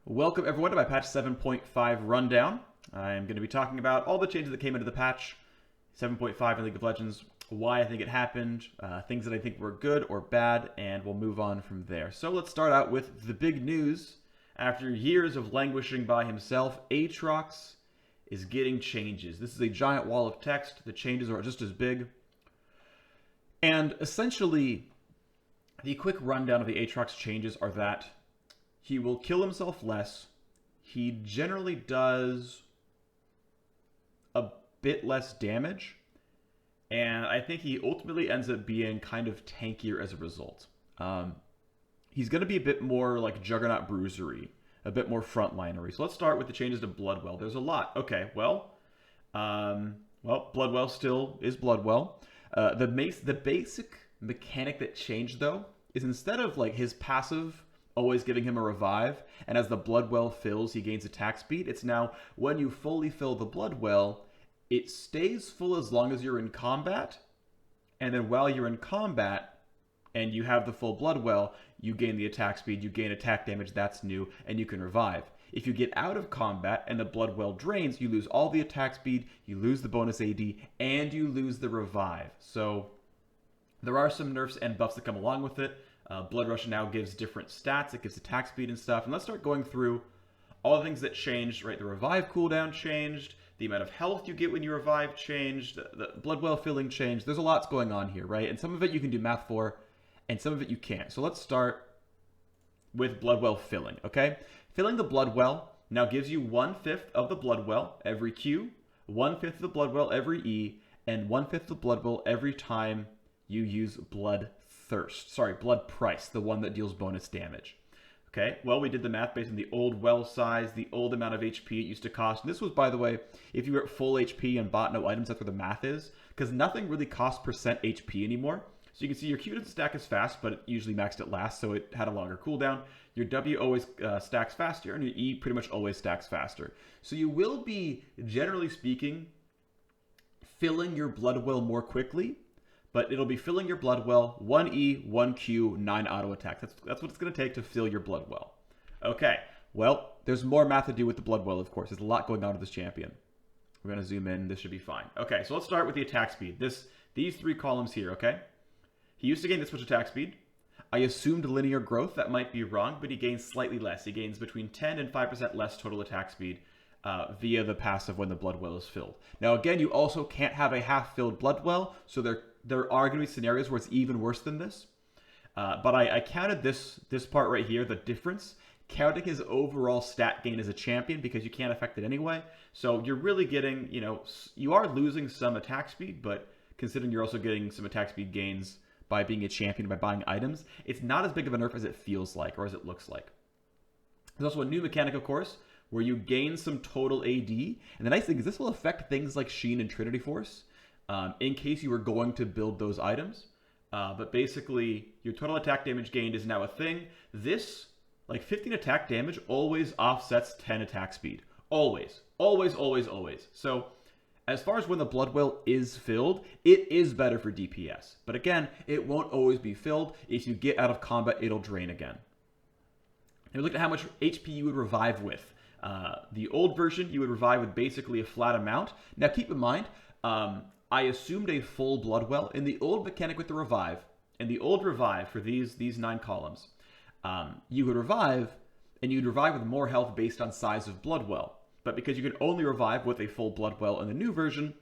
Welcome everyone to my patch 7.5 rundown. I'm going to be talking about all the changes that came into the patch 7.5 in League of Legends, why I think it happened, things that I think were good or bad, and we'll move on from there. So let's start out with the big news. After years of languishing by himself, Aatrox is getting changes. This is a giant wall of text. The changes are just as big. And essentially, the quick rundown of the Aatrox changes are that he will kill himself less. He generally does a bit less damage. And I think he ultimately ends up being kind of tankier as a result. He's going to be a bit more like Juggernaut Bruisery, a bit more frontlinery. So let's start with the changes to Bloodwell. There's a lot. Okay, well, Bloodwell still is Bloodwell. The basic mechanic that changed, though, is instead of like his passive always giving him a revive, and as the Bloodwell fills, he gains attack speed, it's now when you fully fill the Bloodwell, it stays full as long as you're in combat, and then while you're in combat and you have the full Bloodwell, you gain the attack speed, you gain attack damage, that's new, and you can revive. If you get out of combat and the Bloodwell drains, you lose all the attack speed, you lose the bonus AD, and you lose the revive. So there are some nerfs and buffs that come along with it. Blood Rush now gives different stats. It gives attack speed and stuff. And let's start going through all the things that changed, right? The revive cooldown changed. The amount of health you get when you revive changed. The Bloodwell filling changed. There's a lot going on here, right? And some of it you can do math for, and some of it you can't. So let's start with Bloodwell filling, okay? Filling the Bloodwell now gives you 1/5 of the Bloodwell every Q, 1/5 of the Bloodwell every E, and 1/5 of the Bloodwell every time you use Blood Price, the one that deals bonus damage. Okay, well, we did the math based on the old well size, the old amount of HP it used to cost. And this was, by the way, if you were at full HP and bought no items, that's where the math is. Because nothing really costs percent HP anymore. So you can see your Q doesn't stack as fast, but it usually maxed at last, so it had a longer cooldown. Your W always stacks faster, and your E pretty much always stacks faster. So you will be, generally speaking, filling your Bloodwell more quickly, but it'll be filling your Bloodwell, 1 E, 1 Q, 9 auto attack. That's what it's going to take to fill your Bloodwell. Okay, well, there's more math to do with the Bloodwell, of course. There's a lot going on with this champion. We're going to zoom in. This should be fine. Okay, so let's start with the attack speed. These three columns here, okay? He used to gain this much attack speed. I assumed linear growth. That might be wrong, but he gains slightly less. He gains between 10 and 5% less total attack speed via the passive when the Bloodwell is filled. Now, again, you also can't have a half-filled Bloodwell, so there are going to be scenarios where it's even worse than this. But I counted this part right here, the difference, counting his overall stat gain as a champion because you can't affect it anyway. So you're really getting, you are losing some attack speed, but considering you're also getting some attack speed gains by being a champion, by buying items, it's not as big of a nerf as it feels like or as it looks like. There's also a new mechanic, of course, where you gain some total AD. And the nice thing is this will affect things like Sheen and Trinity Force in case you were going to build those items. But basically, your total attack damage gained is now a thing. This, like 15 attack damage, always offsets 10 attack speed. Always. Always, always, always. So as far as when the Bloodwell is filled, it is better for DPS. But again, it won't always be filled. If you get out of combat, it'll drain again. And we looked at how much HP you would revive with. The old version, you would revive with basically a flat amount. Now keep in mind, I assumed a full Bloodwell. In the old mechanic with the revive, and the old revive for these 9 columns, you would revive, and you'd revive with more health based on size of Bloodwell. But because you can only revive with a full Bloodwell in the new version,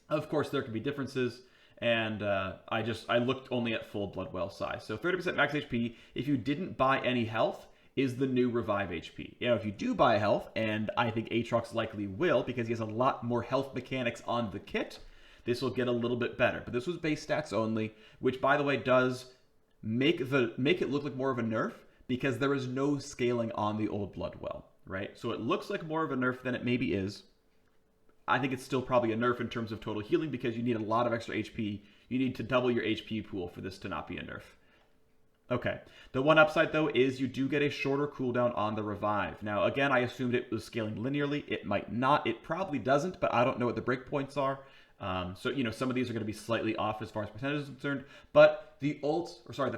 of course there can be differences, and I looked only at full Bloodwell size. So 30% max HP, if you didn't buy any health, is the new revive HP. If you do buy health, and I think Aatrox likely will, because he has a lot more health mechanics on the kit, this will get a little bit better. But this was base stats only, which, by the way, does make it look like more of a nerf, because there is no scaling on the old Bloodwell, right? So it looks like more of a nerf than it maybe is. I think it's still probably a nerf in terms of total healing, because you need a lot of extra HP. You need to double your HP pool for this to not be a nerf. Okay, the one upside, though, is you do get a shorter cooldown on the revive. Now, again, I assumed it was scaling linearly. It might not. It probably doesn't, but I don't know what the breakpoints are. So, some of these are going to be slightly off as far as percentage is concerned. But the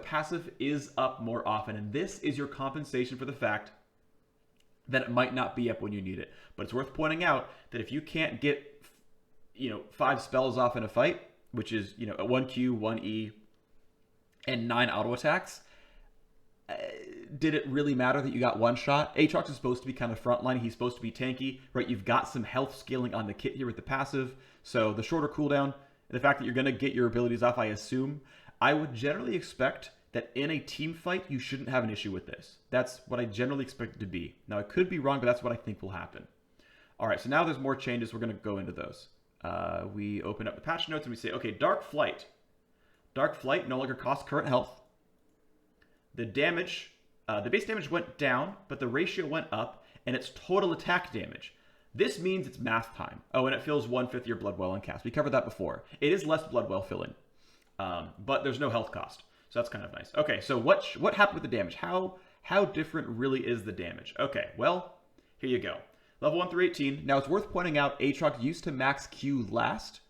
passive is up more often. And this is your compensation for the fact then it might not be up when you need it. But it's worth pointing out that if you can't get, 5 spells off in a fight, which is, a 1Q, 1E, and 9 auto attacks, did it really matter that you got one shot? Aatrox is supposed to be kind of frontline. He's supposed to be tanky, right? You've got some health scaling on the kit here with the passive. So the shorter cooldown, and the fact that you're going to get your abilities off, I assume, I would generally expect that in a team fight, you shouldn't have an issue with this. That's what I generally expect it to be. Now, I could be wrong, but that's what I think will happen. All right, so now there's more changes. We're going to go into those. We open up the patch notes and we say, okay, Dark Flight. Dark Flight no longer costs current health. The damage, the base damage went down, but the ratio went up, and it's total attack damage. This means it's math time. Oh, and it fills 1/5 your Bloodwell on cast. We covered that before. It is less Bloodwell filling, but there's no health cost. So that's kind of nice. Okay, so what happened with the damage? How different really is the damage? Okay, well, here you go. Level 1 through 18. Now, it's worth pointing out Aatrox used to max Q last,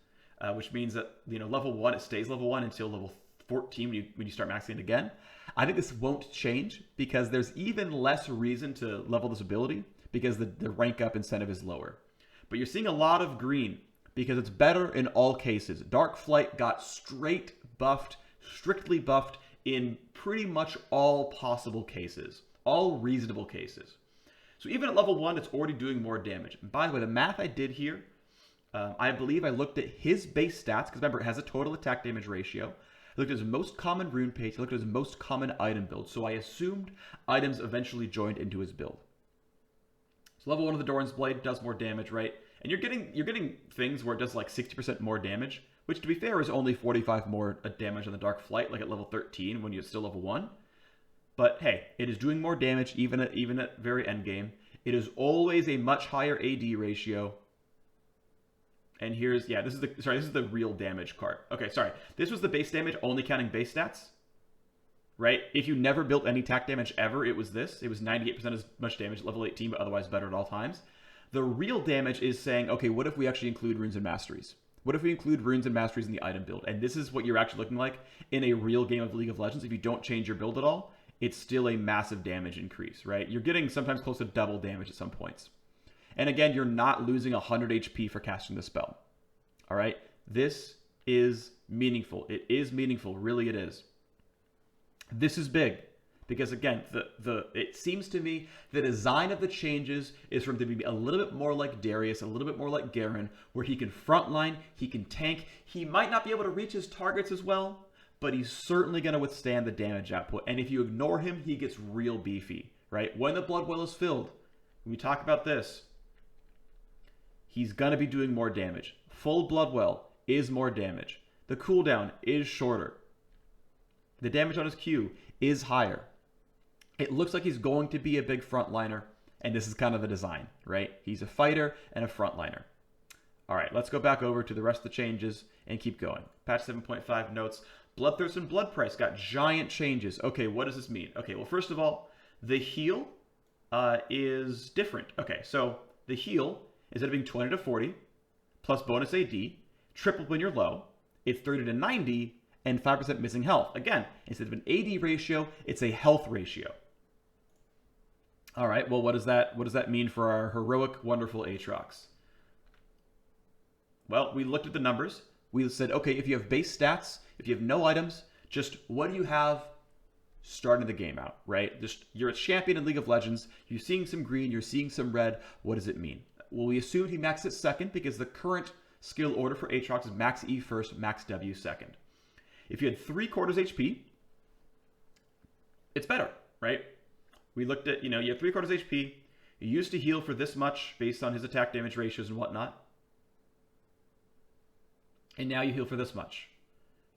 which means that, level 1, it stays level 1 until level 14 when you start maxing it again. I think this won't change because there's even less reason to level this ability because the rank up incentive is lower. But you're seeing a lot of green because it's better in all cases. Dark Flight got straight buffed, strictly buffed in pretty much all possible cases, all reasonable cases. So even at level 1, it's already doing more damage. And by the way, the math I did here, I believe I looked at his base stats, because remember, it has a total attack damage ratio. I looked at his most common rune page, I looked at his most common item build, so I assumed items eventually joined into his build. So level 1 of the Doran's Blade does more damage, right? And you're getting things where it does like 60% more damage, which to be fair is only 45 more damage on the Dark Flight, like at level 13 when you're still level 1. But hey, it is doing more damage even at very end game. It is always a much higher AD ratio. And here's, this is the real damage card. Okay, sorry. This was the base damage, only counting base stats. Right? If you never built any attack damage ever, it was this. It was 98% as much damage at level 18, but otherwise better at all times. The real damage is saying, okay, what if we actually include runes and masteries? What if we include runes and masteries in the item build? And this is what you're actually looking like in a real game of League of Legends. If you don't change your build at all, it's still a massive damage increase, right? You're getting sometimes close to double damage at some points. And again, you're not losing 100 HP for casting the spell. All right? This is meaningful. It is meaningful. Really, it is. This is big. Because again, it seems to me the design of the changes is for him to be a little bit more like Darius, a little bit more like Garen, where he can frontline, he can tank. He might not be able to reach his targets as well, but he's certainly going to withstand the damage output. And if you ignore him, he gets real beefy, right? When the Bloodwell is filled, when we talk about this, he's going to be doing more damage. Full Bloodwell is more damage. The cooldown is shorter. The damage on his Q is higher. It looks like he's going to be a big frontliner, and this is kind of the design, right? He's a fighter and a frontliner. All right, let's go back over to the rest of the changes and keep going. Patch 7.5 notes. Bloodthirst and Blood Price got giant changes. Okay, what does this mean? Okay, well, first of all, the heal is different. Okay, so the heal, instead of being 20 to 40, plus bonus AD, triple when you're low, it's 30 to 90, and 5% missing health. Again, instead of an AD ratio, it's a health ratio. All right, well, what does that mean for our heroic, wonderful Aatrox? Well, we looked at the numbers. We said, okay, if you have base stats, if you have no items, just what do you have starting the game out, right? Just, you're a champion in League of Legends. You're seeing some green. You're seeing some red. What does it mean? Well, we assumed he maxed it second because the current skill order for Aatrox is max E first, max W second. If you had 3/4 HP, it's better, right? We looked at, you have 3/4 HP. You used to heal for this much based on his attack damage ratios and whatnot. And now you heal for this much,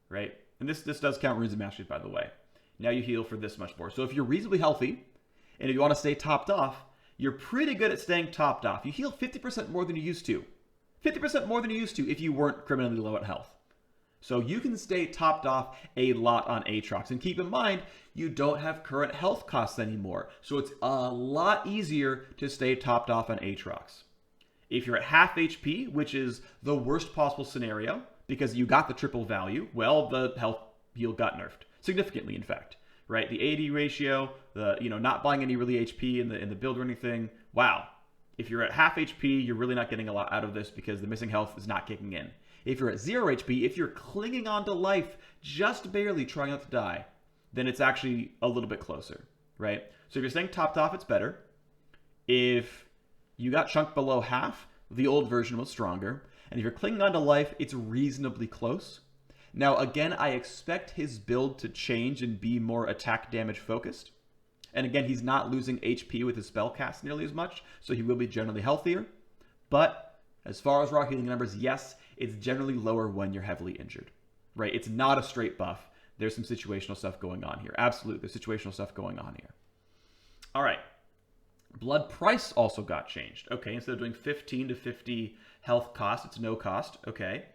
right? And this does count runes and masteries, by the way. Now you heal for this much more. So if you're reasonably healthy, and if you want to stay topped off, you're pretty good at staying topped off. You heal 50% more than you used to. 50% more than you used to if you weren't criminally low at health. So you can stay topped off a lot on Aatrox. And keep in mind, you don't have current health costs anymore. So it's a lot easier to stay topped off on Aatrox. If you're at half HP, which is the worst possible scenario, because you got the triple value, well, the health heal got nerfed. Significantly, in fact. right? The AD ratio, the not buying any really HP in the build or anything. Wow. If you're at half HP, you're really not getting a lot out of this because the missing health is not kicking in. If you're at 0 HP, if you're clinging on to life, just barely trying not to die, then it's actually a little bit closer, right? So if you're staying topped off, it's better. If you got chunked below half, the old version was stronger. And if you're clinging on to life, it's reasonably close. Now, again, I expect his build to change and be more attack damage focused. And again, he's not losing HP with his spell cast nearly as much, so he will be generally healthier. But as far as raw healing numbers, yes, it's generally lower when you're heavily injured, right? It's not a straight buff. There's some situational stuff going on here. Absolutely, there's situational stuff going on here. All right. Blood price also got changed. Okay, instead of doing 15 to 50 health cost, it's no cost. Okay.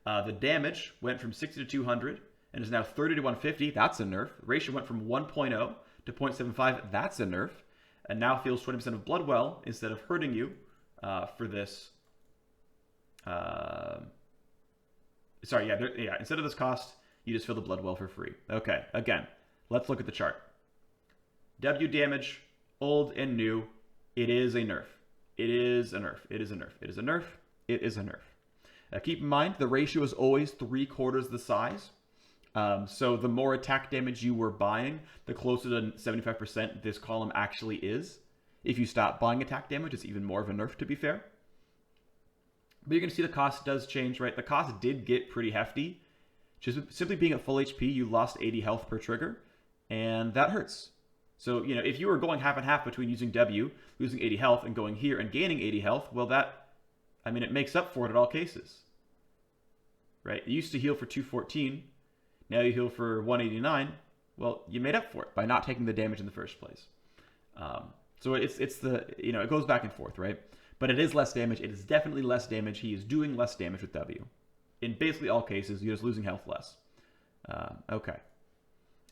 The damage went from 60 to 200 and is now 30 to 150. That's a nerf. The ratio went from 1.0 to 0.75. That's a nerf. And now feels 20% of Bloodwell instead of hurting you for this. Instead of this cost, you just fill the Bloodwell for free. Okay, again, let's look at the chart. W damage, old and new, it is a nerf. It is a nerf. It is a nerf. It is a nerf. It is a nerf. Keep in mind, the ratio is always 3/4 the size. So the more attack damage you were buying, the closer to 75% this column actually is. If you stop buying attack damage, it's even more of a nerf, to be fair. But you're going to see the cost does change, right? The cost did get pretty hefty. Just simply being at full HP, you lost 80 health per trigger, and that hurts. So, if you were going half and half between using W, losing 80 health, and going here and gaining 80 health, well, it makes up for it in all cases, right? You used to heal for 214. Now you heal for 189. Well, you made up for it by not taking the damage in the first place. So it goes back and forth, right? But it is less damage. It is definitely less damage. He is doing less damage with W. In basically all cases, you're just losing health less. Okay.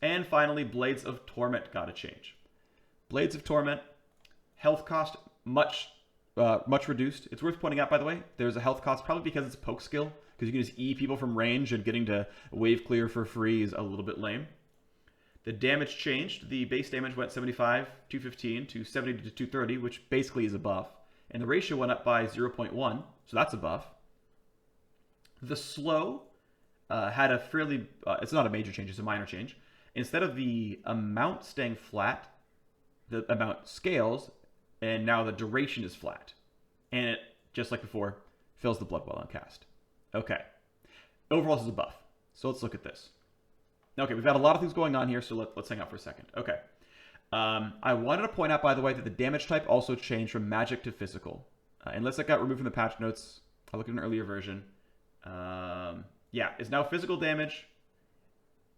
And finally, Blades of Torment got a change. Blades of Torment, health cost much reduced. It's worth pointing out, by the way, there's a health cost probably because it's a poke skill, because you can just E people from range, and getting to wave clear for free is a little bit lame. The damage changed. The base damage went 75, 215 to 70 to 230, which basically is a buff. And the ratio went up by 0.1, so that's a buff. The slow had a fairly, it's not a major change, it's a minor change. Instead of the amount staying flat, the amount scales, and now the duration is flat. And it, just like before, fills the Bloodwell on cast. Okay. Overall, this is a buff. So let's look at this. Okay, we've got a lot of things going on here, so let's hang out for a second. Okay. I wanted to point out, by the way, that the damage type also changed from magic to physical. Unless it got removed from the patch notes, I looked at an earlier version. It's now physical damage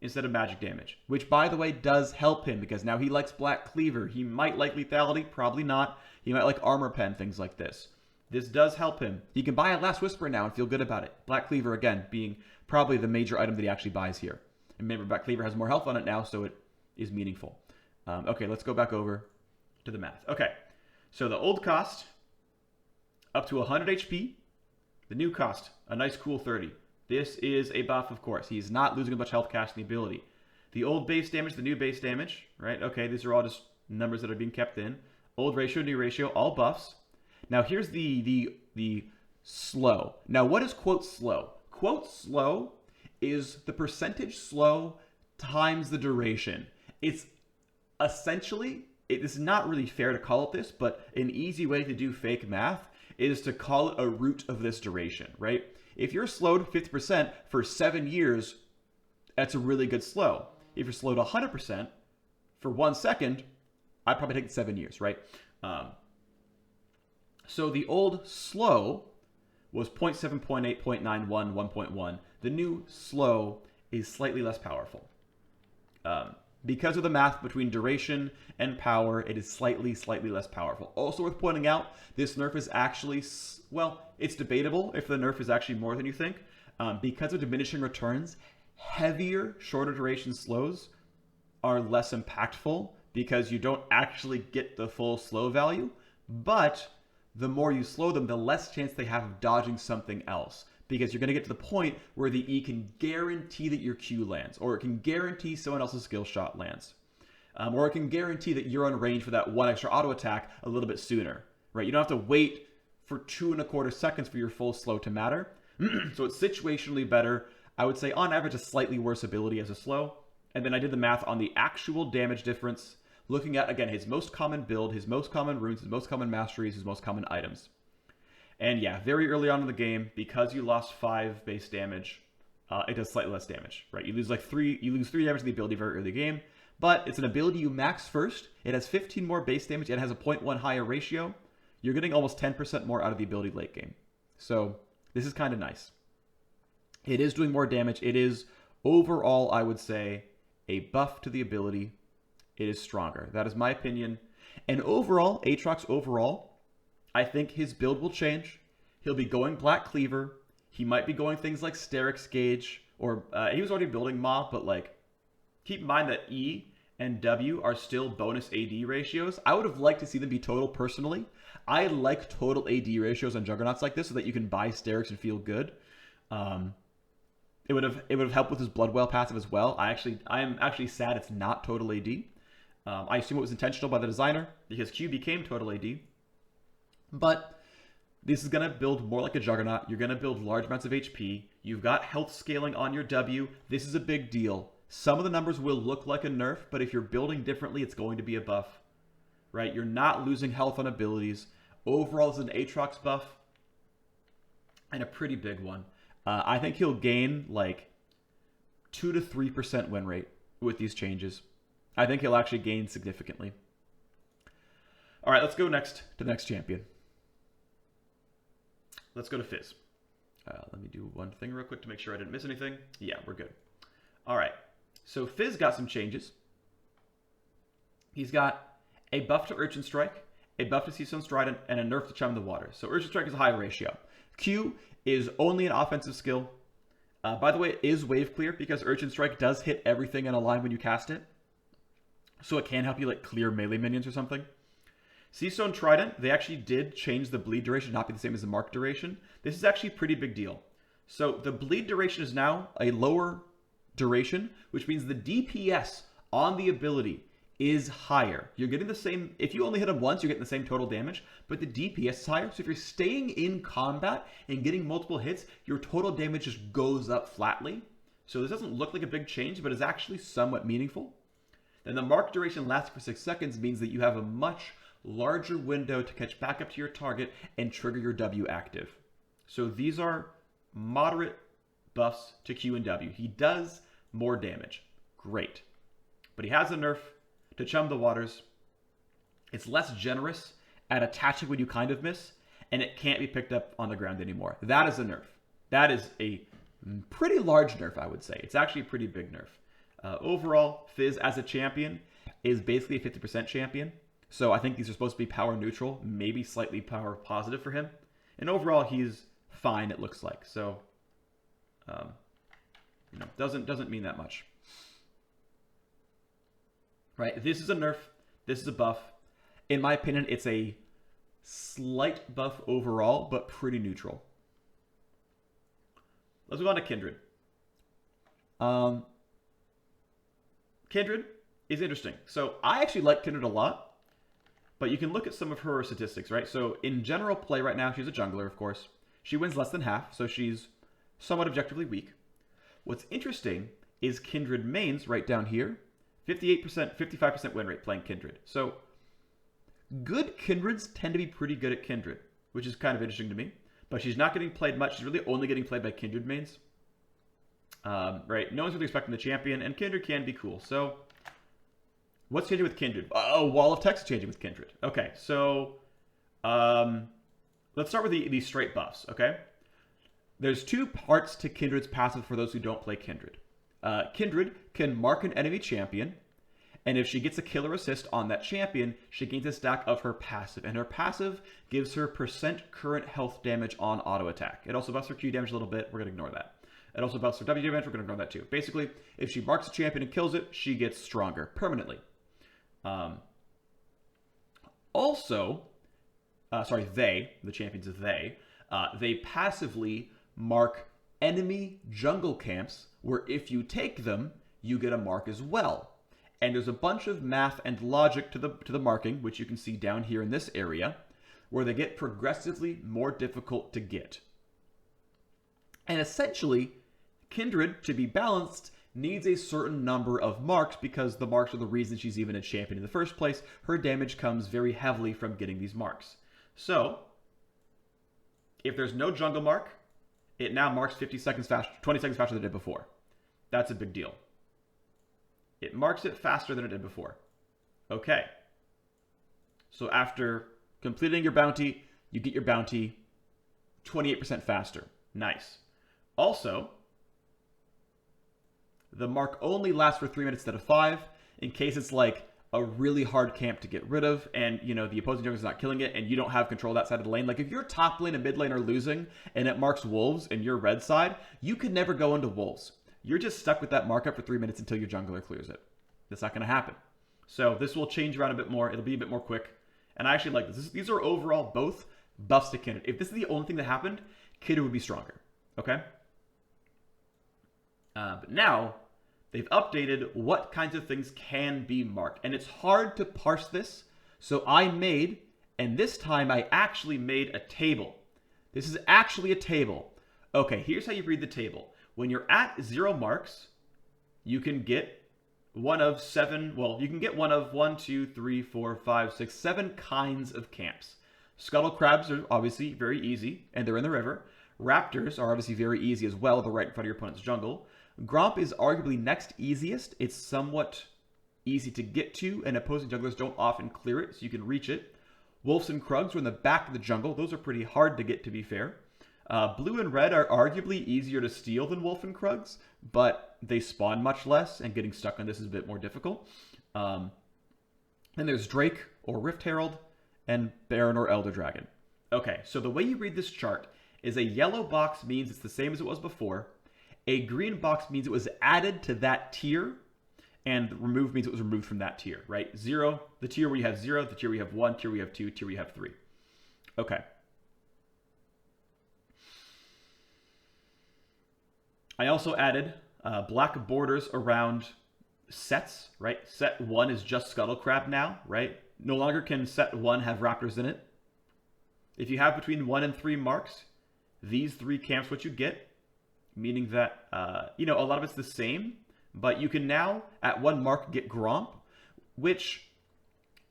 instead of magic damage, which, by the way, does help him because now he likes Black Cleaver. He might like lethality, probably not. He might like armor pen, things like this. This does help him. He can buy a Last Whisper now and feel good about it. Black Cleaver, again, being probably the major item that he actually buys here. And remember, Black Cleaver has more health on it now, so it is meaningful. Okay, let's go back over to the math. Okay, so the old cost, up to 100 HP. The new cost, a nice cool 30. This is a buff, of course. He's not losing as much health casting ability. The old base damage, the new base damage, right? Okay, these are all just numbers that are being kept in. Old ratio, new ratio, all buffs. Now here's the slow. Now what is quote slow? Quote slow is the percentage slow times the duration. It's essentially, it is not really fair to call it this, but an easy way to do fake math is to call it a root of this duration, right? If you're slowed 50% for 7 years, that's a really good slow. If you're slowed 100% for 1 second, I'd probably take it 7 years, right? So the old slow was 0.7, 0.8, 0.91, 1.1. The new slow is slightly less powerful. Because of the math between duration and power, it is slightly less powerful. Also worth pointing out, this nerf is actually, well, it's debatable if the nerf is actually more than you think. Because of diminishing returns, heavier, shorter duration slows are less impactful because you don't actually get the full slow value. But the more you slow them, the less chance they have of dodging something else. Because you're going to get to the point where the E can guarantee that your Q lands, or it can guarantee someone else's skill shot lands. or it can guarantee that you're on range for that one extra auto attack a little bit sooner, right? You don't have to wait for 2.25 seconds for your full slow to matter. So it's situationally better. I would say on average a slightly worse ability as a slow. And then I did the math on the actual damage difference, looking at, again, his most common build, his most common runes, his most common masteries, his most common items. And yeah, very early on in the game, because you lost 5 base damage, it does slightly less damage, right? You lose 3 damage to the ability very early game, but it's an ability you max first. It has 15 more base damage. It has a 0.1 higher ratio. You're getting almost 10% more out of the ability late game. So this is kind of nice. It is doing more damage. It is overall, I would say, a buff to the ability. It is stronger. That is my opinion. And overall, Aatrox overall, I think his build will change. He'll be going Black Cleaver. He might be going things like Sterix Gauge, or he was already building Maw, but like, keep in mind that E and W are still bonus AD ratios. I would have liked to see them be total personally. I like total AD ratios on Juggernauts like this so that you can buy Sterix and feel good. It would have helped with his Bloodwell passive as well. I am actually sad it's not total AD. I assume it was intentional by the designer because Q became total AD. But this is going to build more like a Juggernaut. You're going to build large amounts of HP. You've got health scaling on your W. This is a big deal. Some of the numbers will look like a nerf, but if you're building differently, it's going to be a buff, right? You're not losing health on abilities. Overall, it's an Aatrox buff and a pretty big one. I think he'll gain like 2 to 3% win rate with these changes. I think he'll actually gain significantly. All right, let's go next to the next champion. Let's go to Fizz. Let me do one thing real quick to make sure I didn't miss anything. Yeah, we're good. All right, so Fizz got some changes. He's got a buff to Urchin Strike, a buff to Seastone Strident, and a nerf to Chum the Water. So Urchin Strike is a high ratio. Q is only an offensive skill. By the way, it is wave clear because Urchin Strike does hit everything in a line when you cast it. So it can help you like clear melee minions or something. Seastone Trident, they actually did change the bleed duration to not be the same as the mark duration. This is actually a pretty big deal. So the bleed duration is now a lower duration, which means the DPS on the ability is higher. You're getting the same, if you only hit him once, you're getting the same total damage, but the DPS is higher. So if you're staying in combat and getting multiple hits, your total damage just goes up flatly. So this doesn't look like a big change, but is actually somewhat meaningful. Then the mark duration lasting for 6 seconds means that you have a much larger window to catch back up to your target and trigger your W active. So these are moderate buffs to Q and W. He does more damage. Great. But he has a nerf to Chum the Waters. It's less generous at attaching when you kind of miss, and it can't be picked up on the ground anymore. That is a nerf. That is a pretty large nerf, I would say. It's actually a pretty big nerf. Overall, Fizz as a champion is basically a 50% champion. So I think these are supposed to be power neutral, maybe slightly power positive for him. And overall, he's fine, it looks like. So, doesn't mean that much. Right, this is a nerf, this is a buff. In my opinion, it's a slight buff overall, but pretty neutral. Let's move on to Kindred. Kindred is interesting. So I actually like Kindred a lot, but you can look at some of her statistics, right? So in general play right now, she's a jungler, of course. She wins less than half, so she's somewhat objectively weak. What's interesting is Kindred mains right down here. 58%, 55% win rate playing Kindred. So good Kindreds tend to be pretty good at Kindred, which is kind of interesting to me. But she's not getting played much. She's really only getting played by Kindred mains. Right? No one's really expecting the champion, and Kindred can be cool. So what's changing with Kindred? Oh, Wall of Text changing with Kindred. Okay, so let's start with the straight buffs, okay? There's 2 parts to Kindred's passive for those who don't play Kindred. Kindred can mark an enemy champion, and if she gets a killer assist on that champion, she gains a stack of her passive, and her passive gives her % current health damage on auto attack. It also buffs her Q damage a little bit. We're going to ignore that. It also buffs her W damage. We're going to ignore that too. Basically, if she marks a champion and kills it, she gets stronger permanently. The champions, they passively mark enemy jungle camps where if you take them, you get a mark as well. And there's a bunch of math and logic to the marking, which you can see down here in this area, where they get progressively more difficult to get. And essentially, Kindred, to be balanced, needs a certain number of marks because the marks are the reason she's even a champion in the first place. Her damage comes very heavily from getting these marks. So, if there's no jungle mark, it now marks 50 seconds faster, 20 seconds faster than it did before. That's a big deal. It marks it faster than it did before. Okay. So after completing your bounty, you get your bounty 28% faster. Nice. Also, the mark only lasts for 3 minutes instead of 5, in case it's like a really hard camp to get rid of, and you know the opposing jungle is not killing it, and you don't have control of that side of the lane. Like if your top lane and mid lane are losing, and it marks wolves, and your red side, you could never go into wolves. You're just stuck with that markup for 3 minutes until your jungler clears it. That's not going to happen. So this will change around a bit more. It'll be a bit more quick, and I actually like this. These are overall both buffs to Kindred. If this is the only thing that happened, Kindred would be stronger. Okay. But now, they've updated what kinds of things can be marked. And it's hard to parse this. So I made, and this time I actually made a table. This is actually a table. Okay, here's how you read the table. When you're at 0 marks, you can get one of 7, well, you can get one of 1, 2, 3, 4, 5, 6, 7 kinds of camps. Scuttle crabs are obviously very easy, and they're in the river. Raptors are obviously very easy as well. They're right in front of your opponent's jungle. Gromp is arguably next easiest. It's somewhat easy to get to, and opposing junglers don't often clear it, so you can reach it. Wolves and Krugs are in the back of the jungle. Those are pretty hard to get, to be fair. Blue and red are arguably easier to steal than Wolf and Krugs, but they spawn much less, and getting stuck on this is a bit more difficult. Then there's Drake or Rift Herald, and Baron or Elder Dragon. Okay, so the way you read this chart is a yellow box means it's the same as it was before. A green box means it was added to that tier, and removed means it was removed from that tier, right? 0, the tier where you have 0, the tier where you have 1, tier where you have 2, tier where you have 3. Okay. I also added black borders around sets, right? Set 1 is just Scuttle Crab now, right? No longer can set 1 have raptors in it. If you have between 1 and 3 marks, these 3 camps what you get. Meaning that, you know, a lot of it's the same, but you can now, at 1 mark, get Gromp, which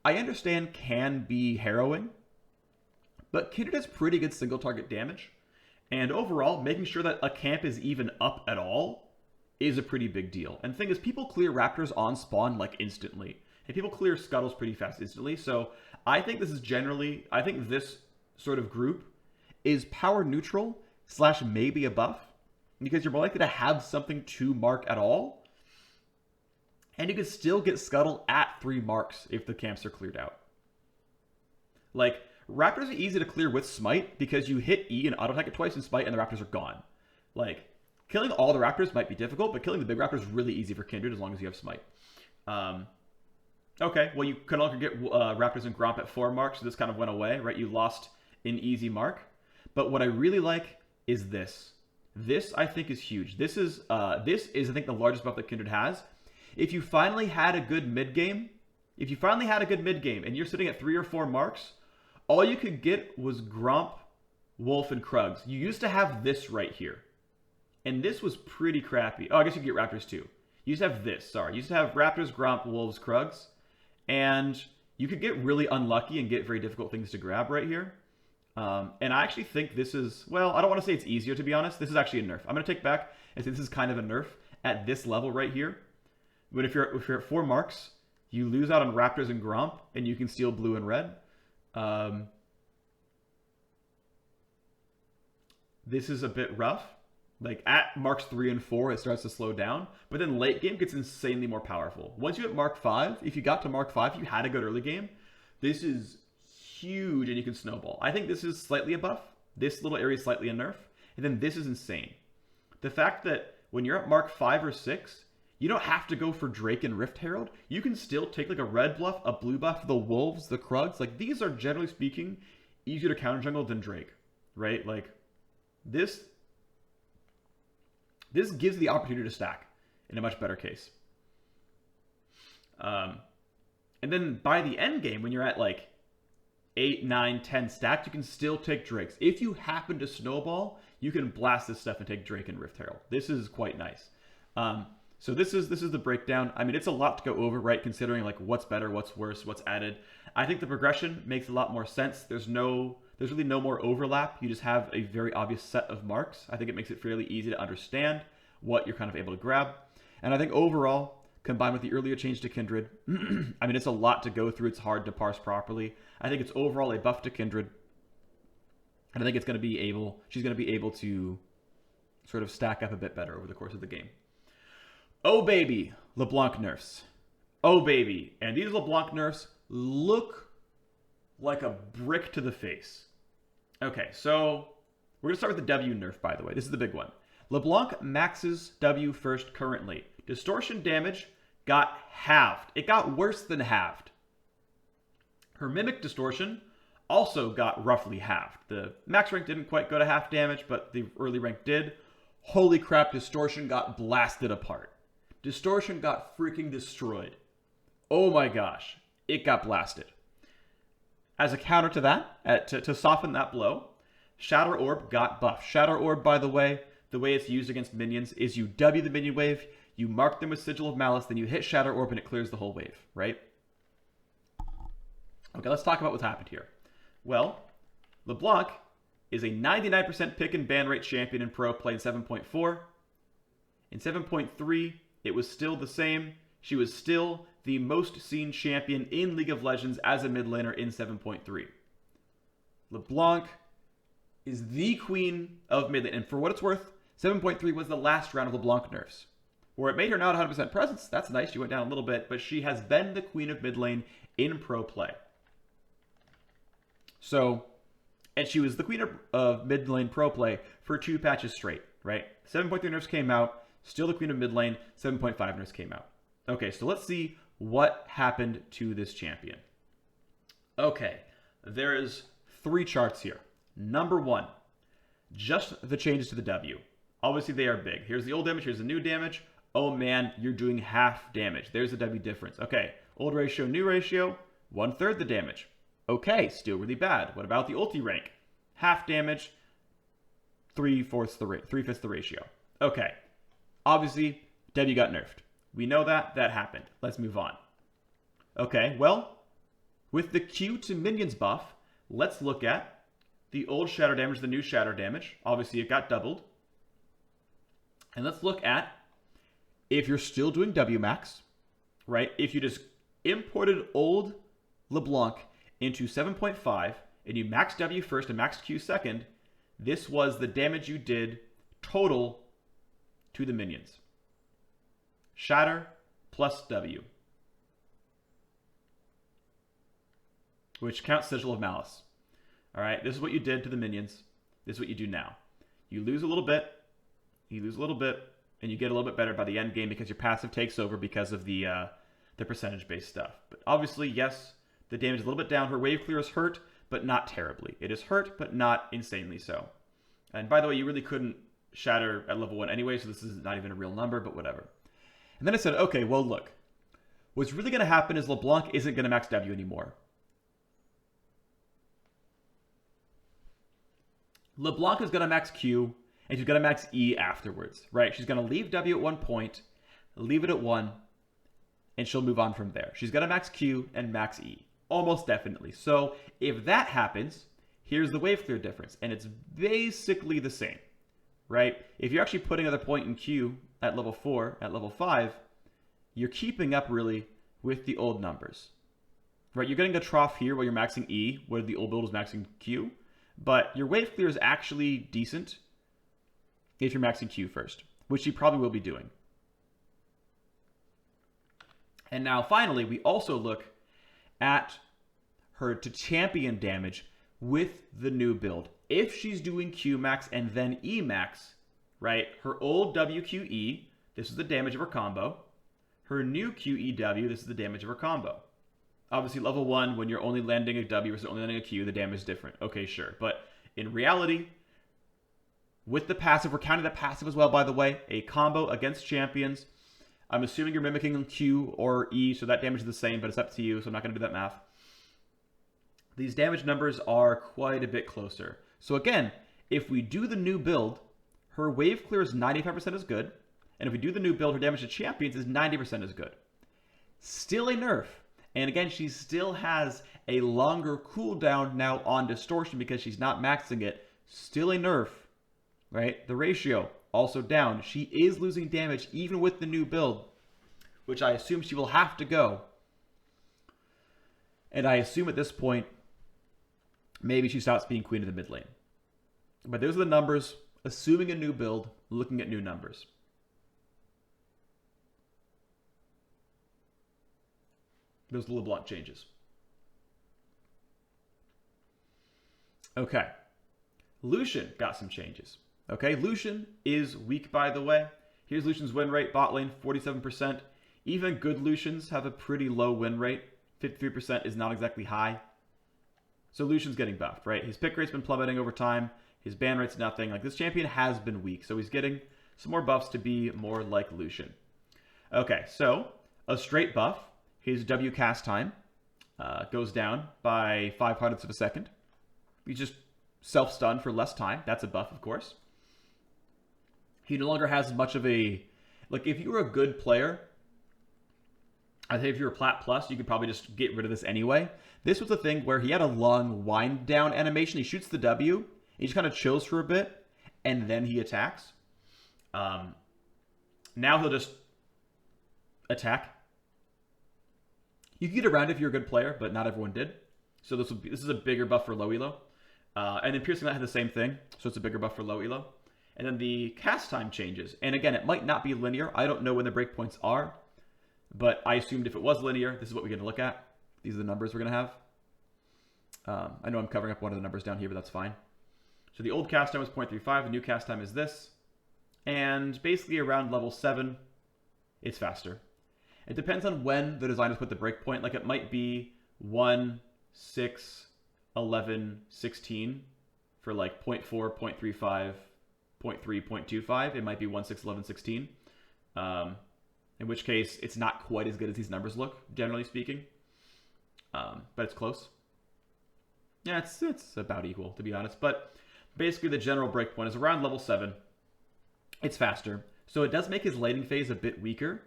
I understand can be harrowing, but Kindred has pretty good single target damage, and overall, making sure that a camp is even up at all is a pretty big deal. And the thing is, people clear Raptors on spawn, like, instantly, and people clear Scuttles pretty fast instantly, so I think this is generally, I think this sort of group is power neutral / maybe a buff, because you're more likely to have something to mark at all. And you can still get Scuttle at 3 marks if the camps are cleared out. Like, Raptors are easy to clear with Smite because you hit E and auto-attack it twice in Smite and the Raptors are gone. Like, killing all the Raptors might be difficult, but killing the big Raptors is really easy for Kindred as long as you have Smite. Okay, well, you can also get Raptors and Gromp at 4 marks, so this kind of went away, right? You lost an easy mark. But what I really like is this. This, I think, is huge. This is, I think, the largest buff that Kindred has. If you finally had a good mid-game, and you're sitting at 3 or 4 marks, all you could get was Gromp, Wolf, and Krugs. You used to have this right here. And this was pretty crappy. Oh, I guess you could get Raptors too. You used to have this, sorry. You used to have Raptors, Gromp, Wolves, Krugs. And you could get really unlucky and get very difficult things to grab right here. And I actually think this is, well, I don't want to say it's easier, to be honest. This is actually a nerf. I'm going to take back and say this is kind of a nerf at this level right here. But if you're at 4 marks, you lose out on Raptors and Gromp, and you can steal blue and red. This is a bit rough. Like, at marks 3 and 4, it starts to slow down. But then late game gets insanely more powerful. Once you hit mark 5, if you got to mark 5, you had a good early game, this is huge, and you can snowball. I think this is slightly a buff. This little area is slightly a nerf. And then this is insane. The fact that when you're at mark 5 or 6, you don't have to go for Drake and Rift Herald. You can still take like a red buff, a blue buff, the Wolves, the Krugs. Like, these are, generally speaking, easier to counter jungle than Drake, right? Like, this gives the opportunity to stack in a much better case. And then by the end game, when you're at like 8, 9, 10 stacked, you can still take Drakes. If you happen to snowball, you can blast this stuff and take Drake and Rift Herald. This is quite nice. So this is the breakdown. I mean, it's a lot to go over, right? Considering like what's better, what's worse, what's added. I think the progression makes a lot more sense. There's really no more overlap. You just have a very obvious set of marks. I think it makes it fairly easy to understand what you're kind of able to grab. And I think overall, combined with the earlier change to Kindred, I mean, it's a lot to go through. It's hard to parse properly. I think it's overall a buff to Kindred. And I think she's going to be able to sort of stack up a bit better over the course of the game. Oh, baby, Leblanc nerfs. Oh, baby. And these Leblanc nerfs look like a brick to the face. Okay, so we're going to start with the W nerf, by the way. This is the big one. Leblanc maxes W first currently. Distortion damage got halved. It got worse than halved. Her Mimic Distortion also got roughly halved. The max rank didn't quite go to half damage, but the early rank did. Holy crap, Distortion got blasted apart. Distortion got freaking destroyed. Oh my gosh, it got blasted. As a counter to that, to soften that blow, Shatter Orb got buffed. Shatter Orb, by the way it's used against minions is you W the minion wave, you mark them with Sigil of Malice, then you hit Shatter Orb and it clears the whole wave, right? Okay, let's talk about what's happened here. Well, Leblanc is a 99% pick and ban rate champion in pro play in 7.4. In 7.3, it was still the same. She was still the most seen champion in League of Legends as a mid laner in 7.3. LeBlanc is the queen of mid lane. And for what it's worth, 7.3 was the last round of LeBlanc nerfs. Where it made her not 100% presence, that's nice, she went down a little bit, but she has been the queen of mid lane in pro play. So, and she was the queen of mid lane pro play for 2 patches straight, right? 7.3 nerfs came out, still the queen of mid lane, 7.5 nerfs came out. Okay, so let's see what happened to this champion. Okay, there is 3 charts here. Number 1, just the changes to the W. Obviously, they are big. Here's the old damage, here's the new damage. Oh man, you're doing half damage. There's the W difference. Okay, old ratio, new ratio, 1/3 the damage. Okay, still really bad. What about the ulti rank? Half damage, 3/5 the ratio. Okay, obviously, W got nerfed. We know that happened. Let's move on. Okay, well, with the Q to minions buff, let's look at the old shatter damage, the new shatter damage. Obviously, it got doubled. And let's look at if you're still doing W max, right? If you just imported old LeBlanc into 7.5 and you max W first and max Q second, this was the damage you did total to the minions. Shatter plus W, which counts Sigil of Malice. All right, this is what you did to the minions. This is what you do now. You lose a little bit, you lose a little bit, and you get a little bit better by the end game because your passive takes over because of the percentage-based stuff. But obviously, yes, the damage is a little bit down. Her wave clear is hurt, but not terribly. It is hurt, but not insanely so. And by the way, you really couldn't shatter at level 1 anyway, so this is not even a real number, but whatever. And then I said, okay, well, look. What's really going to happen is LeBlanc isn't going to max W anymore. LeBlanc is going to max Q, and she's going to max E afterwards, right? She's going to leave W at one point, leave it at 1, and she'll move on from there. She's going to max Q and max E, almost definitely. So if that happens, here's the wave clear difference, and it's basically the same, right? If you're actually putting another point in Q at level 4, at level 5, you're keeping up really with the old numbers, right? You're getting a trough here where you're maxing E, where the old build is maxing Q, but your wave clear is actually decent if you're maxing Q first, which you probably will be doing. And now finally, we also look at her to champion damage with the new build. If she's doing Q max and then E max, right? Her old WQE, this is the damage of her combo. Her new QEW, this is the damage of her combo. Obviously, level 1, when you're only landing a W versus only landing a Q, the damage is different. Okay, sure. But in reality, with the passive, we're counting the passive as well, by the way, a combo against champions I'm assuming you're mimicking Q or E, so that damage is the same, but it's up to you, so I'm not going to do that math. These damage numbers are quite a bit closer. So again, if we do the new build, her wave clear is 95% as good, and if we do the new build, her damage to champions is 90% as good. Still a nerf. And again, she still has a longer cooldown now on Distortion because she's not maxing it. Still a nerf, right? The ratio also down. She is losing damage even with the new build, which I assume she will have to go. And I assume at this point, maybe she stops being queen of the mid lane. But those are the numbers, assuming a new build, looking at new numbers. Those LeBlanc changes. Okay. Lucian got some changes. Okay, Lucian is weak, by the way. Here's Lucian's win rate, bot lane, 47%. Even good Lucians have a pretty low win rate. 53% is not exactly high. So Lucian's getting buffed, right? His pick rate's been plummeting over time. His ban rate's nothing. Like, this champion has been weak, so he's getting some more buffs to be more like Lucian. Okay, so a straight buff. His W cast time goes down by 0.05 of a second. He's just self-stun for less time. That's a buff, of course. He no longer has as much of a... Like, if you were a good player, I think if you were Plat Plus, you could probably just get rid of this anyway. This was a thing where he had a long wind-down animation. He shoots the W, he just kind of chills for a bit, and then he attacks. Now he'll just attack. You can get around if you're a good player, but not everyone did. So this is a bigger buff for low elo. And then Piercing Light had the same thing, so it's a bigger buff for low elo. And then the cast time changes. And again, it might not be linear. I don't know when the breakpoints are, but I assumed if it was linear, this is what we're going to look at. These are the numbers we're going to have. I know I'm covering up one of the numbers down here, but that's fine. So the old cast time was 0.35. The new cast time is this. And basically around level 7, it's faster. It depends on when the designers put the breakpoint. Like, it might be 1, 6, 11, 16 for like 0.4, 0.35, 0.3, 0.25. It might be 1, 6, 11, 16. In which case, it's not quite as good as these numbers look, generally speaking. But it's close. Yeah, it's about equal, to be honest. But basically, the general breakpoint is around level 7. It's faster. So it does make his laning phase a bit weaker.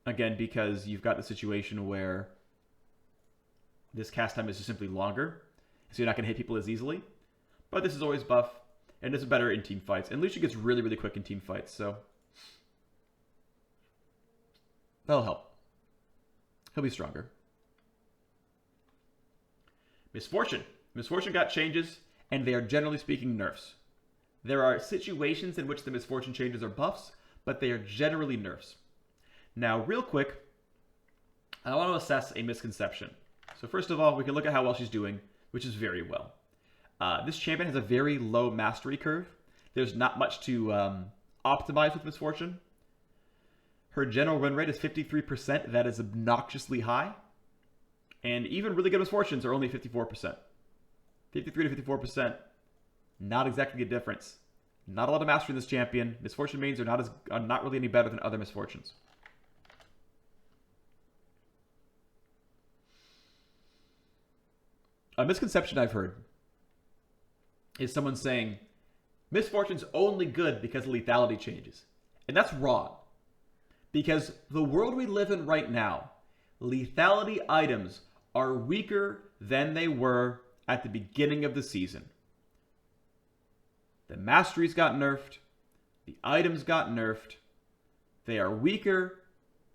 Again, because you've got the situation where this cast time is just simply longer. So you're not going to hit people as easily. But this is always buff. And it's better in team fights. And Lucian gets really, really quick in team fights. So that'll help. He'll be stronger. Misfortune. Misfortune got changes, and they are generally speaking nerfs. There are situations in which the Misfortune changes are buffs, but they are generally nerfs. Now, real quick, I want to assess a misconception. So first of all, we can look at how well she's doing, which is very well. This champion has a very low mastery curve. There's not much to optimize with Misfortune. Her general win rate is 53%. That is obnoxiously high. And even really good Misfortunes are only 54%. 53 to 54%. Not exactly a difference. Not a lot of mastery in this champion. Misfortune mains are not really any better than other Misfortunes. A misconception I've heard is someone saying, Misfortune's only good because of lethality changes. And that's wrong. Because the world we live in right now, lethality items are weaker than they were at the beginning of the season. The masteries got nerfed. The items got nerfed. They are weaker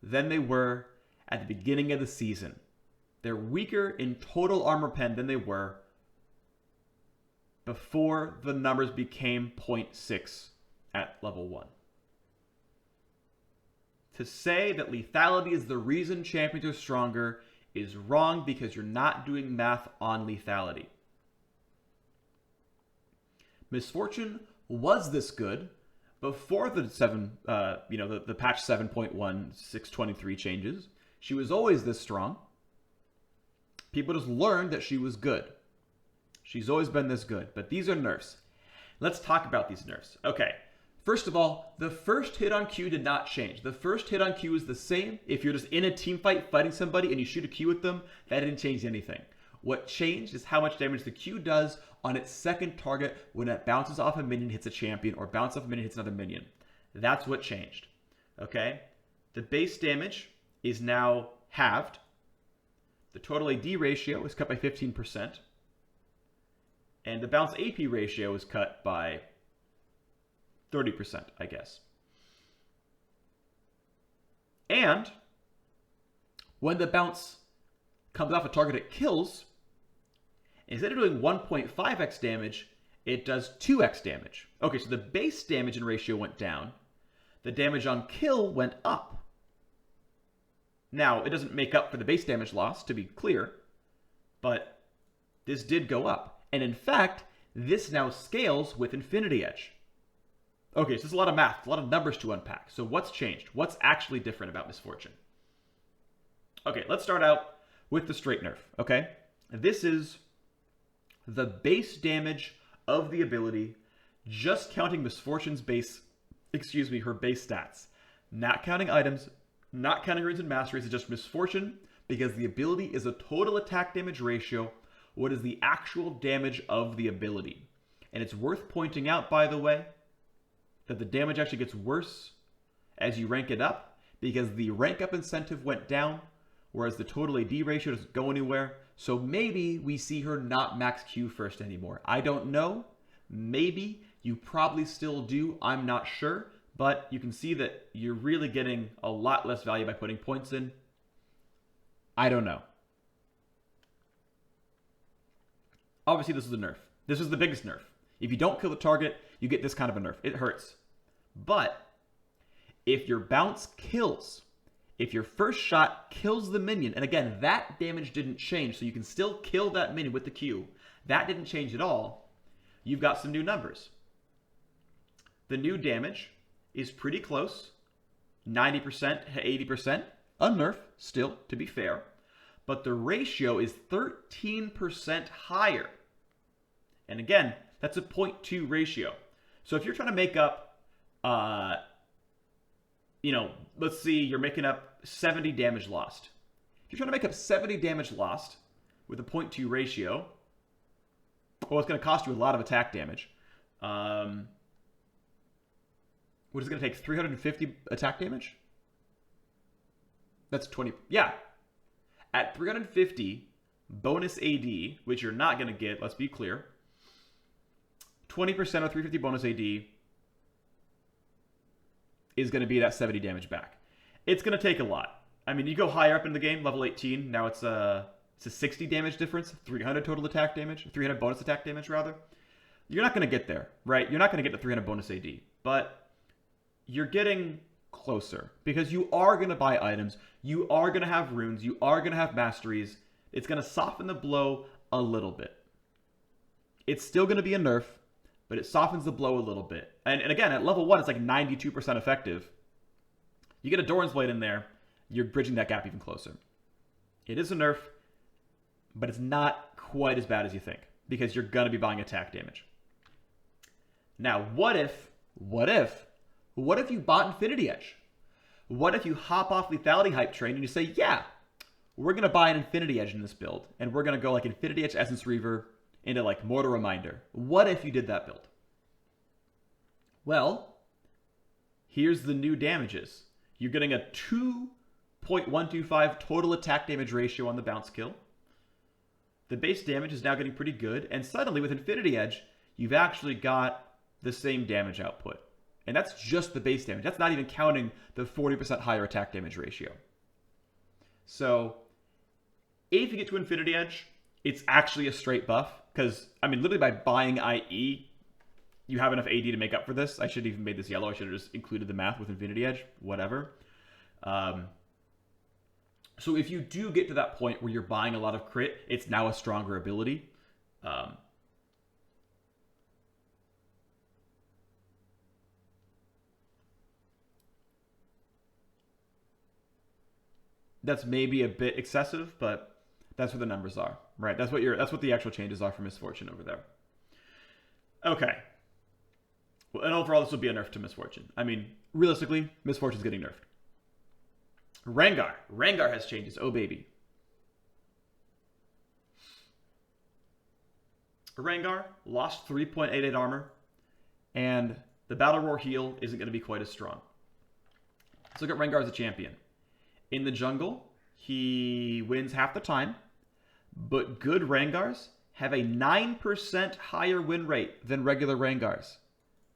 than they were at the beginning of the season. They're weaker in total armor pen than they were before the numbers became 0.6 at level 1. To say that lethality is the reason champions are stronger is wrong because you're not doing math on lethality. Misfortune was this good before the the patch 7.1623 changes. She was always this strong. People just learned that she was good. She's always been this good, but these are nerfs. Let's talk about these nerfs. Okay, First of all, the first hit on Q did not change. The first hit on Q is the same. If you're just in a team fight fighting somebody and you shoot a Q with them, that didn't change anything. What changed is how much damage the Q does on its second target when it bounces off a minion, hits a champion, or bounces off a minion, hits another minion. That's what changed. Okay? The base damage is now halved. The total AD ratio is cut by 15%. And the bounce AP ratio is cut by 30%, I guess. And when the bounce comes off a target it kills, instead of doing 1.5x damage, it does 2x damage. Okay, so the base damage and ratio went down. The damage on kill went up. Now, it doesn't make up for the base damage loss, to be clear, but this did go up. And in fact, this now scales with Infinity Edge. Okay, so there's a lot of math, a lot of numbers to unpack. So what's changed? What's actually different about Misfortune? Okay, let's start out with the straight nerf, okay? This is the base damage of the ability, just counting Misfortune's base, her base stats. Not counting items, not counting runes and masteries, it's just Misfortune, because the ability is a total attack damage ratio. What is the actual damage of the ability? And it's worth pointing out, by the way, that the damage actually gets worse as you rank it up, because the rank up incentive went down, whereas the total AD ratio doesn't go anywhere. So maybe we see her not max Q first anymore. I don't know. Maybe. You probably still do. I'm not sure. But you can see that you're really getting a lot less value by putting points in. I don't know. Obviously, this is a nerf. This is the biggest nerf. If you don't kill the target, you get this kind of a nerf. It hurts. But if your bounce kills, if your first shot kills the minion, and again, that damage didn't change, so you can still kill that minion with the Q. That didn't change at all. You've got some new numbers. The new damage is pretty close. 90%, 80%. A nerf, still, to be fair. But the ratio is 13% higher. And again, that's a 0.2 ratio. So if you're trying to make up, let's see, you're making up 70 damage lost. If you're trying to make up 70 damage lost with a 0.2 ratio, well, it's going to cost you a lot of attack damage. What is it going to take? 350 attack damage? That's 20. Yeah. At 350 bonus AD, which you're not going to get, let's be clear, 20% of 350 bonus AD is going to be that 70 damage back. It's going to take a lot. I mean, you go higher up in the game, level 18, now it's a 60 damage difference, 300 total attack damage, 300 bonus attack damage, rather. You're not going to get there, right? You're not going to get the 300 bonus AD, but you're getting closer because you are going to buy items, you are going to have runes, you are going to have masteries. It's going to soften the blow a little bit. It's still going to be a nerf, but it softens the blow a little bit. And again, at level 1, it's like 92% effective. You get a Doran's Blade in there, you're bridging that gap even closer. It is a nerf, but it's not quite as bad as you think because you're going to be buying attack damage. Now, what if you bought Infinity Edge? What if you hop off Lethality Hype train and you say, yeah, we're going to buy an Infinity Edge in this build, and we're going to go like Infinity Edge Essence Reaver into like Mortal Reminder. What if you did that build? Well, here's the new damages. You're getting a 2.125 total attack damage ratio on the bounce kill. The base damage is now getting pretty good, and suddenly with Infinity Edge, you've actually got the same damage output. And that's just the base damage. That's not even counting the 40% higher attack damage ratio. So, if you get to Infinity Edge, it's actually a straight buff. Because, I mean, literally by buying IE, you have enough AD to make up for this. I should have even made this yellow. I should have just included the math with Infinity Edge. Whatever. So if you do get to that point where you're buying a lot of crit, it's now a stronger ability. That's maybe a bit excessive, but that's what the numbers are, right? That's what the actual changes are for Misfortune over there. Okay. And overall, this would be a nerf to Misfortune. I mean, realistically, Misfortune's getting nerfed. Rengar. Rengar has changes. Oh, baby. Rengar lost 3.88 armor, and the Battle Roar heal isn't going to be quite as strong. Let's look at Rengar as a champion. In the jungle, he wins half the time, but good Rengars have a 9% higher win rate than regular Rengars.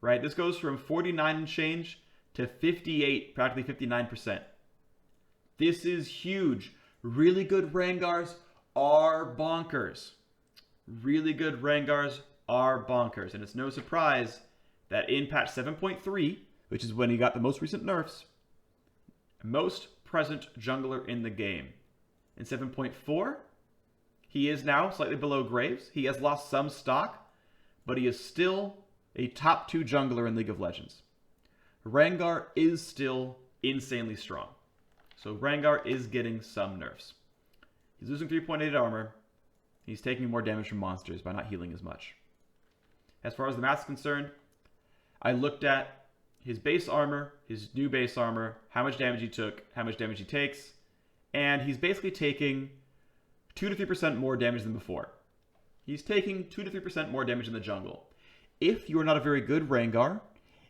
Right? This goes from 49 and change to 58, practically 59%. This is huge. Really good Rengars are bonkers. Really good Rengars are bonkers. And it's no surprise that in patch 7.3, which is when he got the most recent nerfs, most present jungler in the game. In 7.4, he is now slightly below Graves. He has lost some stock, but he is still a top 2 jungler in League of Legends. Rengar is still insanely strong. So Rengar is getting some nerfs. He's losing 3.8 armor. He's taking more damage from monsters by not healing as much. As far as the math is concerned, I looked at his base armor, his new base armor, how much damage he took, how much damage he takes, and he's basically taking 2 to 3% more damage than before. He's taking 2 to 3% more damage in the jungle. If you are not a very good Rengar,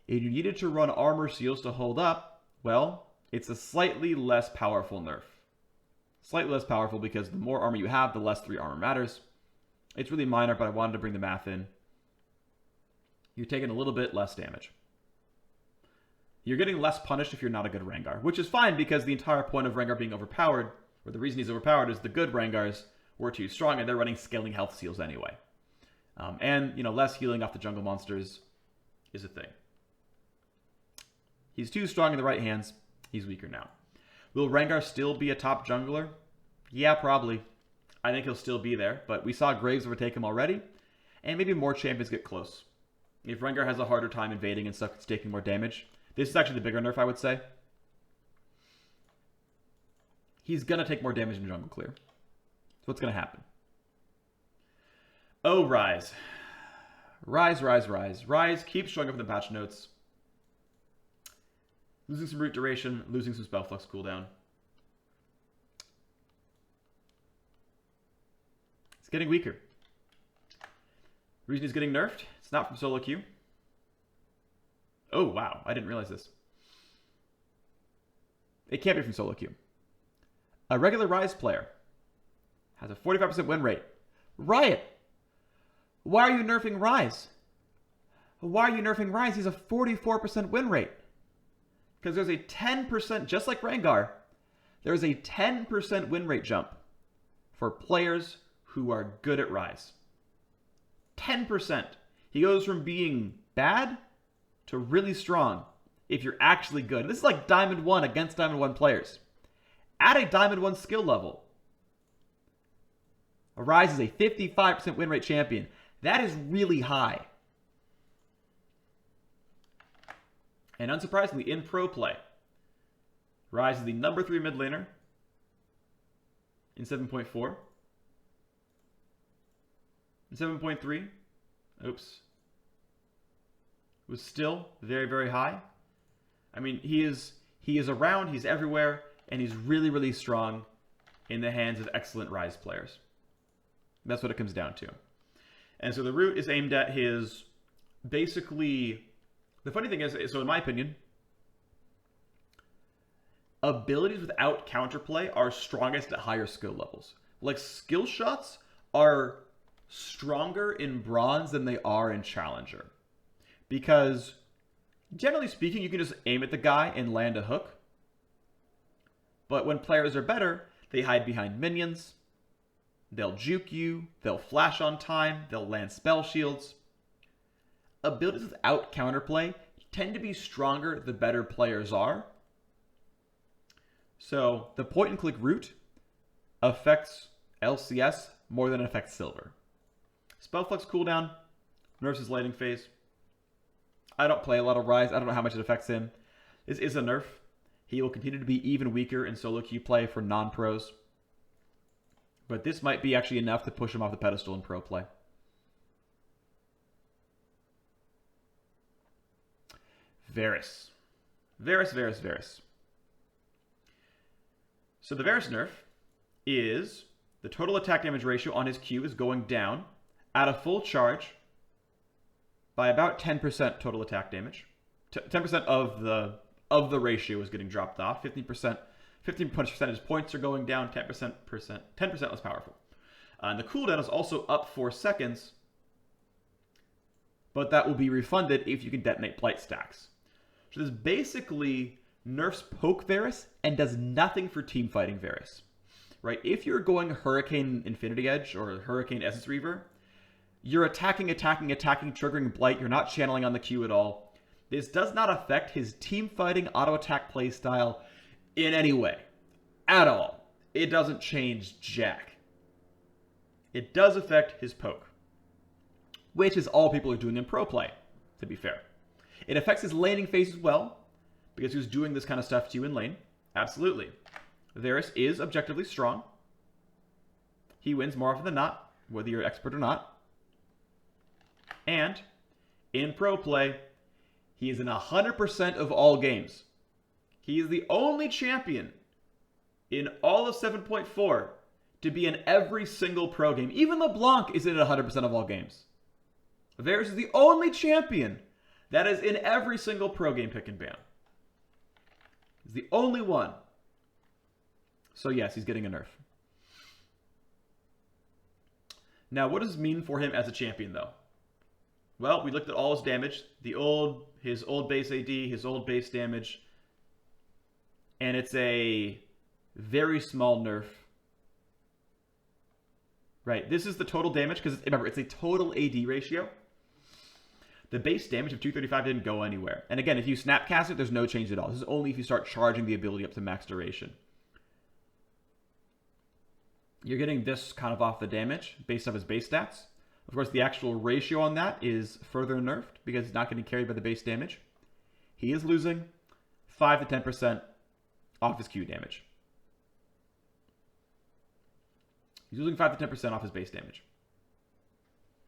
and you needed to run armor seals to hold up, well, it's a slightly less powerful nerf. Slightly less powerful because the more armor you have, the less 3 armor matters. It's really minor, but I wanted to bring the math in. You're taking a little bit less damage. You're getting less punished if you're not a good Rengar, which is fine because the entire point of Rengar being overpowered, or the reason he's overpowered, is the good Rengars were too strong and they're running scaling health seals anyway. And, you know, less healing off the jungle monsters is a thing. He's too strong in the right hands. He's weaker now. Will Rengar still be a top jungler? Yeah, probably. I think he'll still be there, but we saw Graves overtake him already, and maybe more champions get close. If Rengar has a harder time invading and stuff, it's taking more damage. This is actually the bigger nerf, I would say. He's going to take more damage in jungle clear. So what's going to happen? Oh, Ryze. Ryze keeps showing up in the patch notes. Losing some root duration, losing some spell flux cooldown. It's getting weaker. The reason he's getting nerfed, it's not from solo queue. Oh, wow. I didn't realize this. It can't be from solo queue. A regular Ryze player has a 45% win rate. Riot! Why are you nerfing Ryze? Why are you nerfing Ryze? He's a 44% win rate. Because there's a 10%, just like Rengar, there's a 10% win rate jump for players who are good at Ryze. 10%. He goes from being bad to really strong if you're actually good. This is like Diamond 1 against Diamond 1 players. At a Diamond 1 skill level, Ryze is a 55% win rate champion. That is really high. And unsurprisingly, in pro play, Ryze is the number 3 mid laner in 7.4. In 7.3, oops, was still very, very high. I mean, he is around, he's everywhere, and he's really, really strong in the hands of excellent Ryze players. That's what it comes down to. And so the root is aimed at his, basically, the funny thing is, so in my opinion, abilities without counterplay are strongest at higher skill levels. Like, skill shots are stronger in Bronze than they are in Challenger. Because, generally speaking, you can just aim at the guy and land a hook. But when players are better, they hide behind minions. They'll juke you. They'll flash on time. They'll land spell shields. Abilities without counterplay tend to be stronger the better players are. So the point and click route affects LCS more than it affects silver. Spellflux cooldown, nerfs his lightning phase. I don't play a lot of Ryze. I don't know how much it affects him. This is a nerf. He will continue to be even weaker in solo queue play for non-pros. But this might be actually enough to push him off the pedestal in pro play. Varus. Varus. So the Varus nerf is the total attack damage ratio on his Q is going down at a full charge by about 10% total attack damage. 10% of the ratio is getting dropped off. 15 percentage points are going down. 10% less powerful. And the cooldown is also up 4 seconds, but that will be refunded if you can detonate blight stacks. So this basically nerfs poke Varus and does nothing for team fighting Varus. Right? If you're going Hurricane Infinity Edge or Hurricane Essence Reaver, you're attacking, triggering blight. You're not channeling on the Q at all. This does not affect his team fighting auto attack playstyle in any way. At all. It doesn't change jack. It does affect his poke, which is all people are doing in pro play, to be fair. It affects his laning phase as well, because he was doing this kind of stuff to you in lane. Absolutely. Varus is objectively strong. He wins more often than not, whether you're expert or not. And in pro play, he is in 100% of all games. He is the only champion in all of 7.4 to be in every single pro game. Even Leblanc is in 100% of all games. Varus is the only champion that is in every single pro game pick and ban. He's the only one. So yes, he's getting a nerf. Now, what does this mean for him as a champion, though? Well, we looked at all his damage. His old base AD, his old base damage. And it's a very small nerf. Right, this is the total damage, because remember, it's a total AD ratio. The base damage of 235 didn't go anywhere. And again, if you snapcast it, there's no change at all. This is only if you start charging the ability up to max duration. You're getting this kind of off the damage based off his base stats. Of course, the actual ratio on that is further nerfed because he's not getting carried by the base damage. He is losing 5 to 10% off his Q damage. He's losing 5 to 10% off his base damage.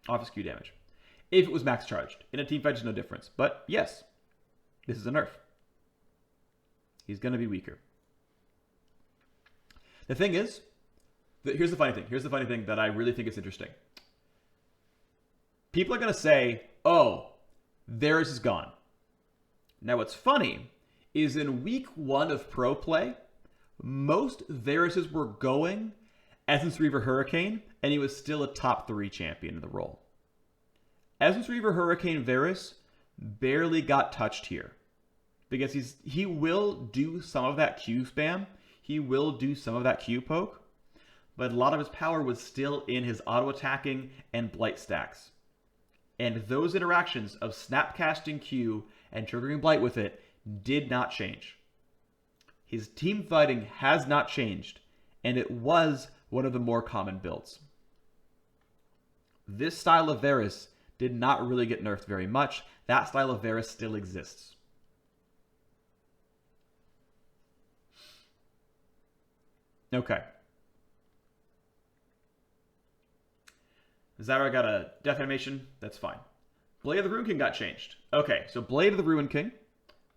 Off his Q damage. If it was max charged. In a team fight, there's no difference. But yes, this is a nerf. He's going to be weaker. The thing is, here's the funny thing. Here's the funny thing that I really think is interesting. People are going to say, oh, Varus is gone. Now what's funny is in week 1 of pro play, most Varuses were going Essence Reaver Hurricane, and he was still a top 3 champion in the role. Essence Reaver Hurricane Varus barely got touched here. Because he will do some of that Q spam. He will do some of that Q poke. But a lot of his power was still in his auto attacking and blight stacks. And those interactions of snapcasting Q and triggering blight with it did not change. His team fighting has not changed, and it was one of the more common builds. This style of Varus did not really get nerfed very much. That style of Varus still exists. Okay. Zyra got a death animation. That's fine. Blade of the Ruin King got changed. Okay, so Blade of the Ruin King.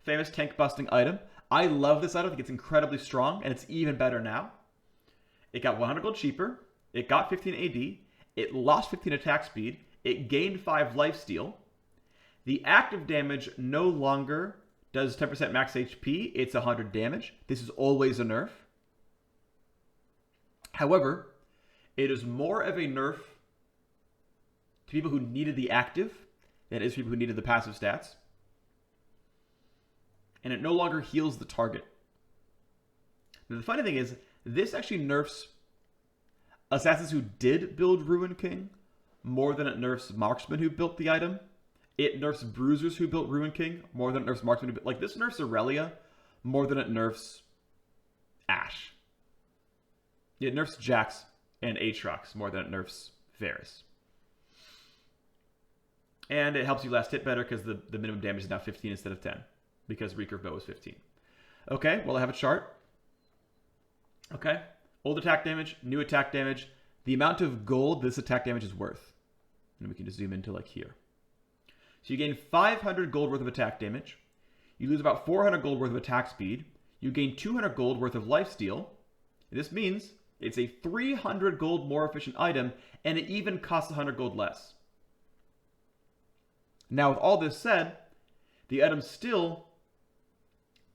Famous tank busting item. I love this item. I think it's incredibly strong, and it's even better now. It got 100 gold cheaper. It got 15 AD. It lost 15 attack speed. It gained 5 lifesteal. The active damage no longer does 10% max HP. It's 100 damage. This is always a nerf. However, it is more of a nerf to people who needed the active than it is people who needed the passive stats. And it no longer heals the target. Now, the funny thing is, this actually nerfs assassins who did build Ruin King more than it nerfs marksmen who built the item. It nerfs bruisers who built Ruin King more than it nerfs marksmen who built... Like, this nerfs Aurelia more than it nerfs Ashe. It nerfs Jax and Aatrox more than it nerfs Varus. And it helps you last hit better because the minimum damage is now 15 instead of 10. Because recurve bow is 15. Okay, well I have a chart. Okay, old attack damage, new attack damage. The amount of gold this attack damage is worth. And we can just zoom into like here. So you gain 500 gold worth of attack damage. you lose about 400 gold worth of attack speed. You gain 200 gold worth of lifesteal. This means it's a 300 gold more efficient item, and it even costs 100 gold less. Now, with all this said, the item still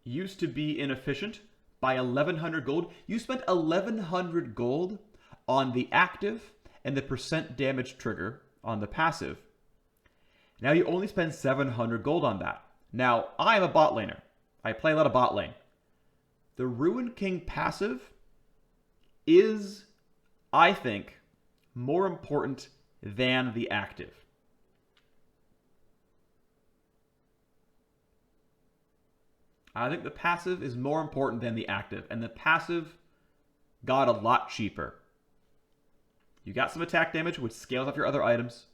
used to be inefficient by 1100 gold. You spent 1100 gold on the active and the percent damage trigger on the passive. Now you only spend 700 gold on that. Now, I'm a bot laner. I play a lot of bot lane. The Ruined King passive is, I think, more important than the active. I think the passive is more important than the active, and the passive got a lot cheaper. You got some attack damage, which scales off your other items.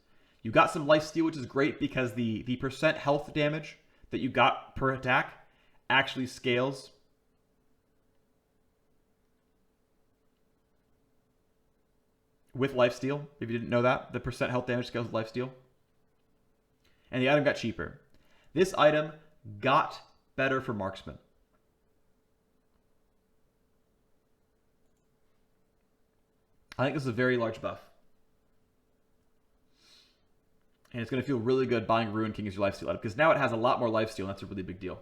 You got some lifesteal, which is great because the percent health damage that you got per attack actually scales. With lifesteal, if you didn't know that, the percent health damage scales with lifesteal. And the item got cheaper. This item got better for marksman. I think this is a very large buff. And it's going to feel really good buying Ruined King as your lifesteal item, because now it has a lot more lifesteal, and that's a really big deal.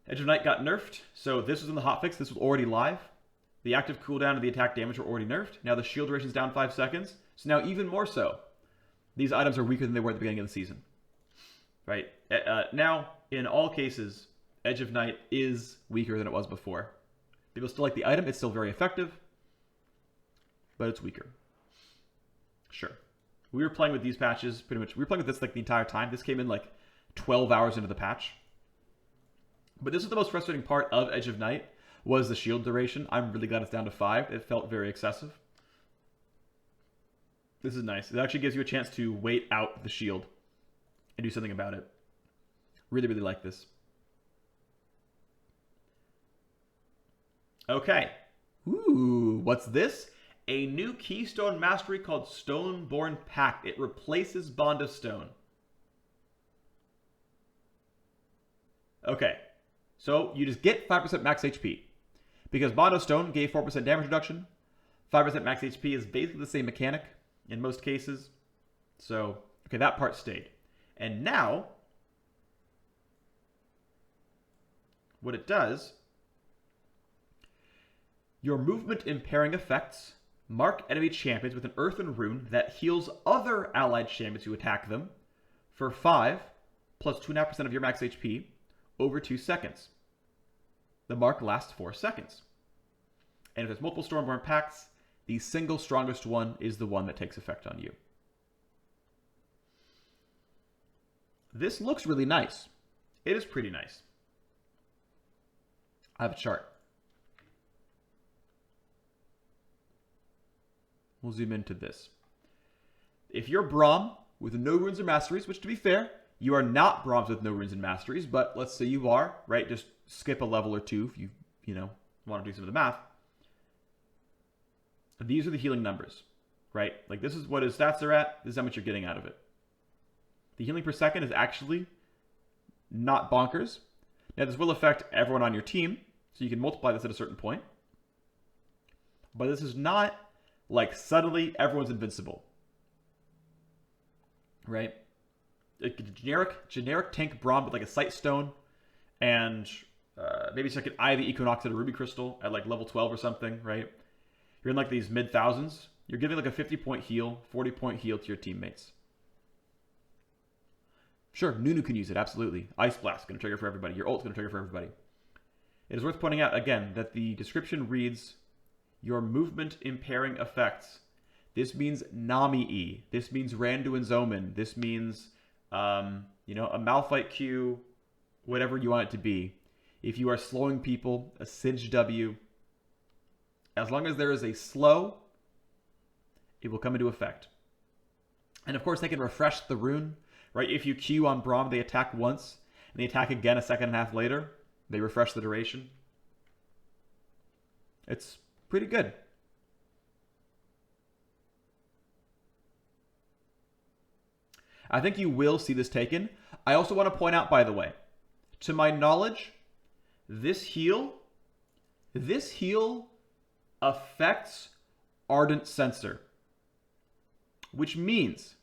Edge of Night got nerfed, so this was in the hotfix. This was already live. The active cooldown and the attack damage were already nerfed. Now the shield duration is down 5 seconds. So now even more so, these items are weaker than they were at the beginning of the season. Right? Now, in all cases, Edge of Night is weaker than it was before. People still like the item. It's still very effective, but it's weaker. Sure. We were playing with these patches pretty much. We were playing with this like the entire time. This came in like 12 hours into the patch. But this is the most frustrating part of Edge of Night, was the shield duration. I'm really glad it's down to 5. It felt very excessive. This is nice. It actually gives you a chance to wait out the shield and do something about it. Really, really like this. Okay. Ooh, what's this? A new Keystone Mastery called Stoneborn Pact. It replaces Bond of Stone. Okay. So you just get 5% max HP. Because Bond of Stone gave 4% damage reduction. 5% max HP is basically the same mechanic in most cases. So, okay, that part stayed. And now, what it does, your movement impairing effects mark enemy champions with an earthen rune that heals other allied champions who attack them for 5 plus 2.5% of your max HP over 2 seconds. The mark lasts 4 seconds. And if there's multiple Stormborn Pacts, the single strongest one is the one that takes effect on you. This looks really nice. It is pretty nice. I have a chart. We'll zoom into this. If you're Braum with no runes and masteries, which to be fair, you are not Braums with no runes and masteries, but let's say you are, right? Just skip a level or two if you know, want to do some of the math. These are the healing numbers, right? Like this is what his stats are at. This is how much you're getting out of it. The healing per second is actually not bonkers. Now this will affect everyone on your team, so you can multiply this at a certain point. But this is not like suddenly everyone's invincible, right? A generic tank Braum with like a Sight Stone and maybe it's like an Eye of the Equinox at a Ruby Crystal at like level 12 or something, right? You're in like these mid-thousands. You're giving like a 50-point heal, 40-point heal to your teammates. Sure, Nunu can use it, absolutely. Ice Blast, going to trigger for everybody. Your ult's going to trigger for everybody. It is worth pointing out, again, that the description reads, your movement impairing effects. This means Nami-E. This means Randuin's Omen. This means, you know, a Malphite Q, whatever you want it to be. If you are slowing people, a Singe W. As long as there is a slow, it will come into effect. And of course, they can refresh the rune, right? If you Q on Braum, they attack once, and they attack again a second and a half later. They refresh the duration. It's pretty good. I think you will see this taken. I also want to point out, by the way, To my knowledge, this heal affects Ardent Sensor. Which means,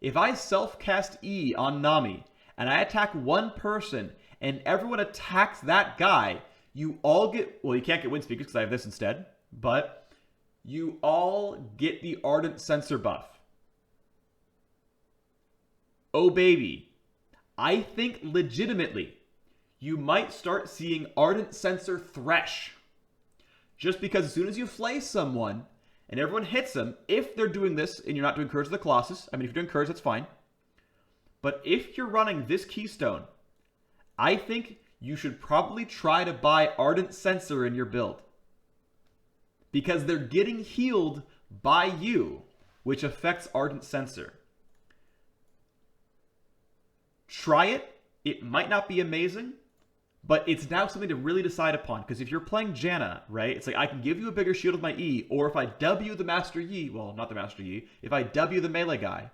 if I self-cast E on Nami, and I attack one person, and everyone attacks that guy, you all get... Well, you can't get Wind Speakers because I have this instead, but you all get the Ardent Sensor buff. Oh, baby. I think legitimately, you might start seeing Ardent Sensor Thresh. Just because as soon as you flay someone, and everyone hits them, if they're doing this, and you're not doing Curse of the Colossus, I mean, if you're doing Curse, that's fine. But if you're running this Keystone, I think you should probably try to buy Ardent Sensor in your build. Because they're getting healed by you, which affects Ardent Sensor. Try it. It might not be amazing, but it's now something to really decide upon. Because if you're playing Janna, right, it's like I can give you a bigger shield with my E, or if I W the Master Yi, well, not the Master Yi, if I W the melee guy,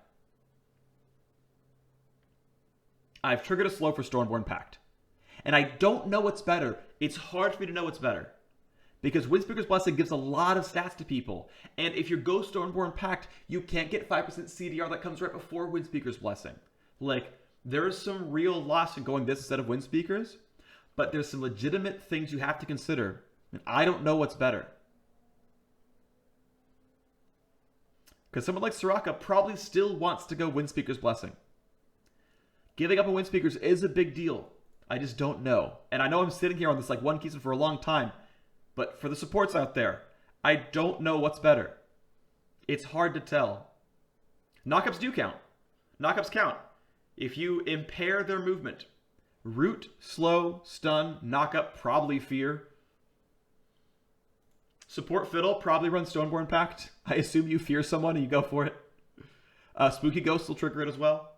I've triggered a slow for Stormborn Pact. And I don't know what's better. It's hard for me to know what's better. Because Windspeaker's Blessing gives a lot of stats to people. And if you go Stormborn Pact, you can't get 5% CDR that comes right before Windspeaker's Blessing. Like, there is some real loss in going this instead of Windspeakers. But there's some legitimate things you have to consider. And I don't know what's better. Because someone like Soraka probably still wants to go Windspeaker's Blessing. Giving up on Windspeakers is a big deal. I just don't know. And I know I'm sitting here on this like one keystone for a long time. But for the supports out there, I don't know what's better. It's hard to tell. Knockups do count. Knockups count. If you impair their movement, root, slow, stun, knockup, probably fear. Support Fiddle probably runs Stoneborn Pact. I assume you fear someone and you go for it. Spooky Ghost will trigger it as well.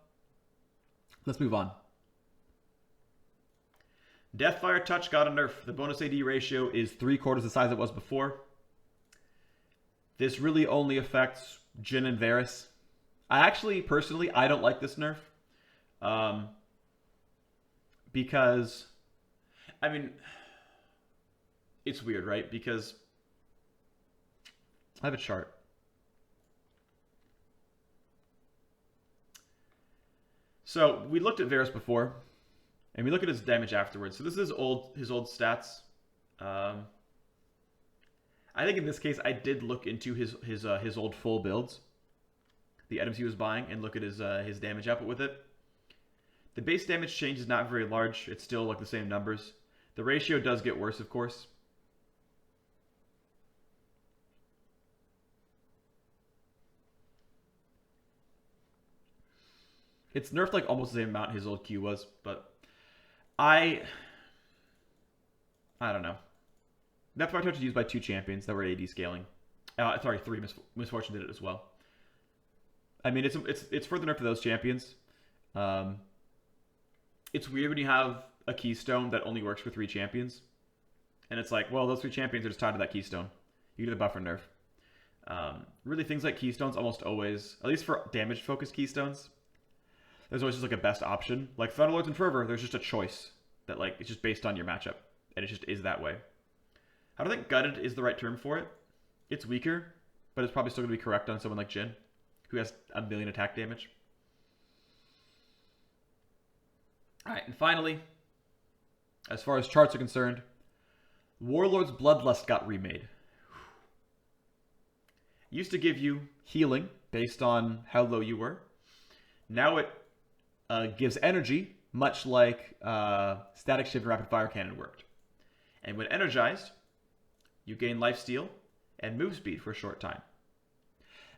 Let's move on. Deathfire Touch got a nerf. The bonus AD ratio is 3/4 the size it was before. This really only affects Jhin and Varus. Personally, I don't like this nerf. Because, I mean, it's weird, right? Because I have a chart. So we looked at Varus before, and we look at his damage afterwards. So this is his old stats. I think in this case, I did look into his old full builds, the items he was buying, and look at his damage output with it. The base damage change is not very large. It's still like the same numbers. The ratio does get worse, of course. It's nerfed like almost the same amount his old Q was, but I don't know. That Touch was used by 2 champions that were AD scaling. Sorry, 3. Misfortune did it as well. I mean, it's further nerfed for those champions. It's weird when you have a keystone that only works for 3 champions. And it's like, well, those 3 champions are just tied to that keystone. You get the buffer nerf. Really, things like keystones almost always, at least for damage-focused keystones, there's always just like a best option. Like Thunderlords and Fervor, there's just a choice that like it's just based on your matchup. And it just is that way. I don't think Gutted is the right term for it. It's weaker, but it's probably still going to be correct on someone like Jhin, who has 1 million attack damage. Alright, and finally, as far as charts are concerned, Warlord's Bloodlust got remade. It used to give you healing based on how low you were. Now it gives energy, much like Static Shift and Rapid Fire Cannon worked. And when energized, you gain lifesteal and move speed for a short time.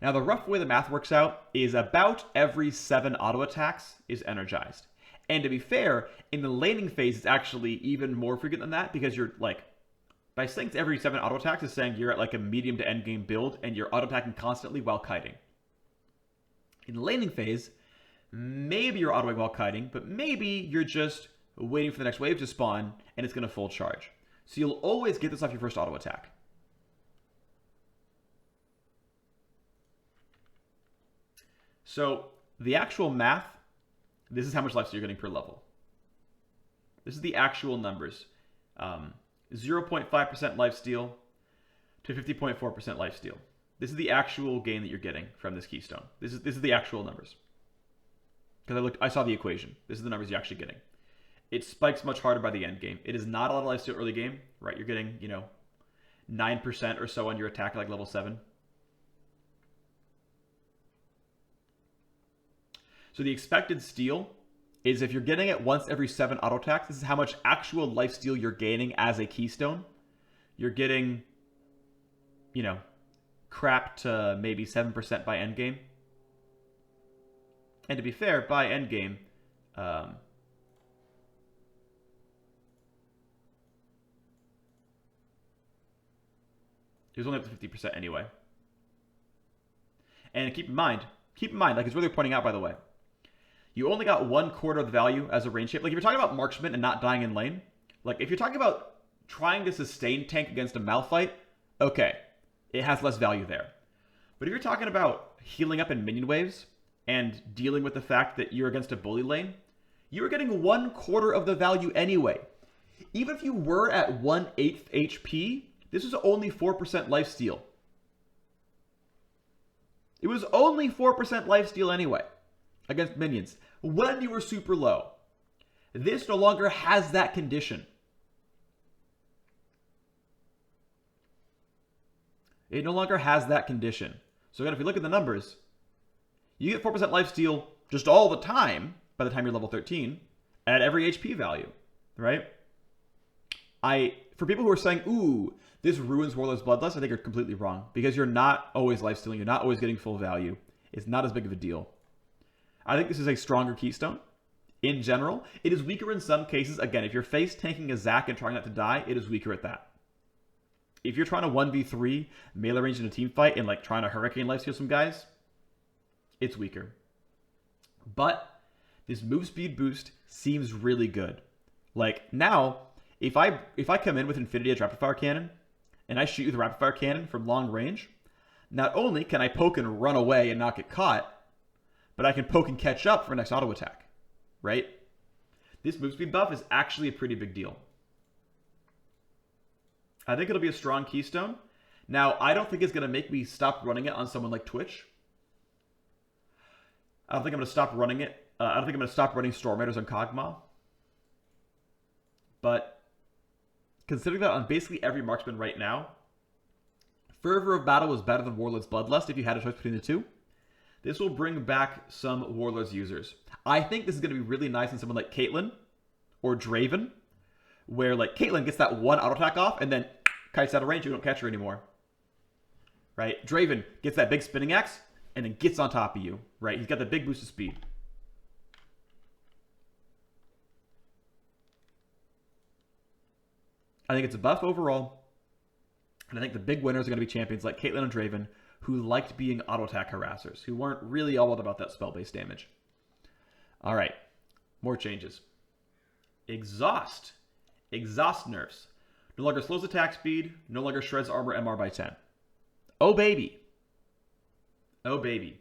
Now the rough way the math works out is about every 7 auto attacks is energized. And to be fair, in the laning phase, it's actually even more frequent than that because you're like, by saying it's every 7 auto attacks is saying you're at like a medium to end game build and you're auto attacking constantly while kiting. In the laning phase, maybe you're autoing while kiting, but maybe you're just waiting for the next wave to spawn and it's going to full charge. So you'll always get this off your first auto attack. So the actual math, this is how much lifesteal you're getting per level. This is the actual numbers. 0.5% lifesteal to 50.4% lifesteal. This is the actual gain that you're getting from this keystone. This is the actual numbers. Because I saw the equation. This is the numbers you're actually getting. It spikes much harder by the end game. It is not a lot of lifesteal early game, right? You're getting, 9% or so on your attack at like level 7. So the expected steal is if you're getting it once every 7 auto attacks, this is how much actual lifesteal you're gaining as a keystone. You're getting, crap to maybe 7% by endgame. And to be fair, by endgame, it was only up to 50% anyway. And keep in mind, like it's really pointing out, by the way, you only got 1/4 of the value as a range shape. Like if you're talking about marksman and not dying in lane, like if you're talking about trying to sustain tank against a Malphite, okay, it has less value there. But if you're talking about healing up in minion waves and dealing with the fact that you're against a bully lane, you were getting 1/4 of the value anyway. Even if you were at 1/8 HP, this was only 4% lifesteal. It was only 4% lifesteal anyway against minions when you were super low. This no longer has that condition. It no longer has that condition. So again, if you look at the numbers, you get 4% lifesteal just all the time by the time you're level 13 at every HP value, right? For people who are saying, ooh, this ruins Warlord's Bloodlust, I think you're completely wrong. Because you're not always lifestealing, you're not always getting full value. It's not as big of a deal. I think this is a stronger keystone. In general, it is weaker in some cases. Again, if you're face tanking a Zac and trying not to die, it is weaker at that. If you're trying to 1v3 melee range in a team fight and like trying to hurricane lifesteal some guys, it's weaker. But this move speed boost seems really good. Like now, if I come in with Infinity Edge Rapid Fire Cannon and I shoot you with a Rapid Fire Cannon from long range, not only can I poke and run away and not get caught, but I can poke and catch up for next auto attack, right? This move speed buff is actually a pretty big deal. I think it'll be a strong keystone. Now, I don't think it's going to make me stop running it on someone like Twitch. I don't think I'm going to stop running it. I don't think I'm going to stop running Storm Raiders on Kog'Maw. But considering that on basically every marksman right now, Fervor of Battle was better than Warlord's Bloodlust if you had a choice between the two. This will bring back some Warlords users. I think this is going to be really nice in someone like Caitlyn or Draven, where like Caitlyn gets that one auto attack off and then kites out of range, you don't catch her anymore. Right? Draven gets that big spinning axe and then gets on top of you. Right? He's got the big boost of speed. I think it's a buff overall. And I think the big winners are going to be champions like Caitlyn and Draven, who liked being auto attack harassers, who weren't really all about that spell-based damage. All right, more changes. Exhaust nerfs. No longer slows attack speed, no longer shreds armor MR by 10. Oh baby. Oh baby.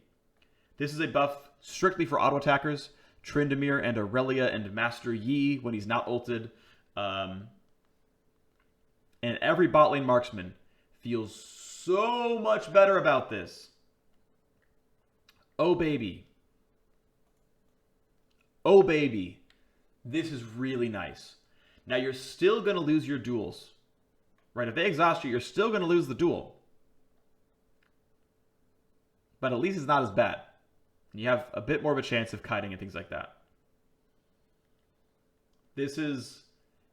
This is a buff strictly for auto attackers, Tryndamere and Aurelia and Master Yi when he's not ulted. And every bot lane marksman feels so much better about this. Oh baby. Oh baby. This is really nice. Now you're still going to lose your duels. Right? If they exhaust you, you're still going to lose the duel. But at least it's not as bad. You have a bit more of a chance of kiting and things like that. This is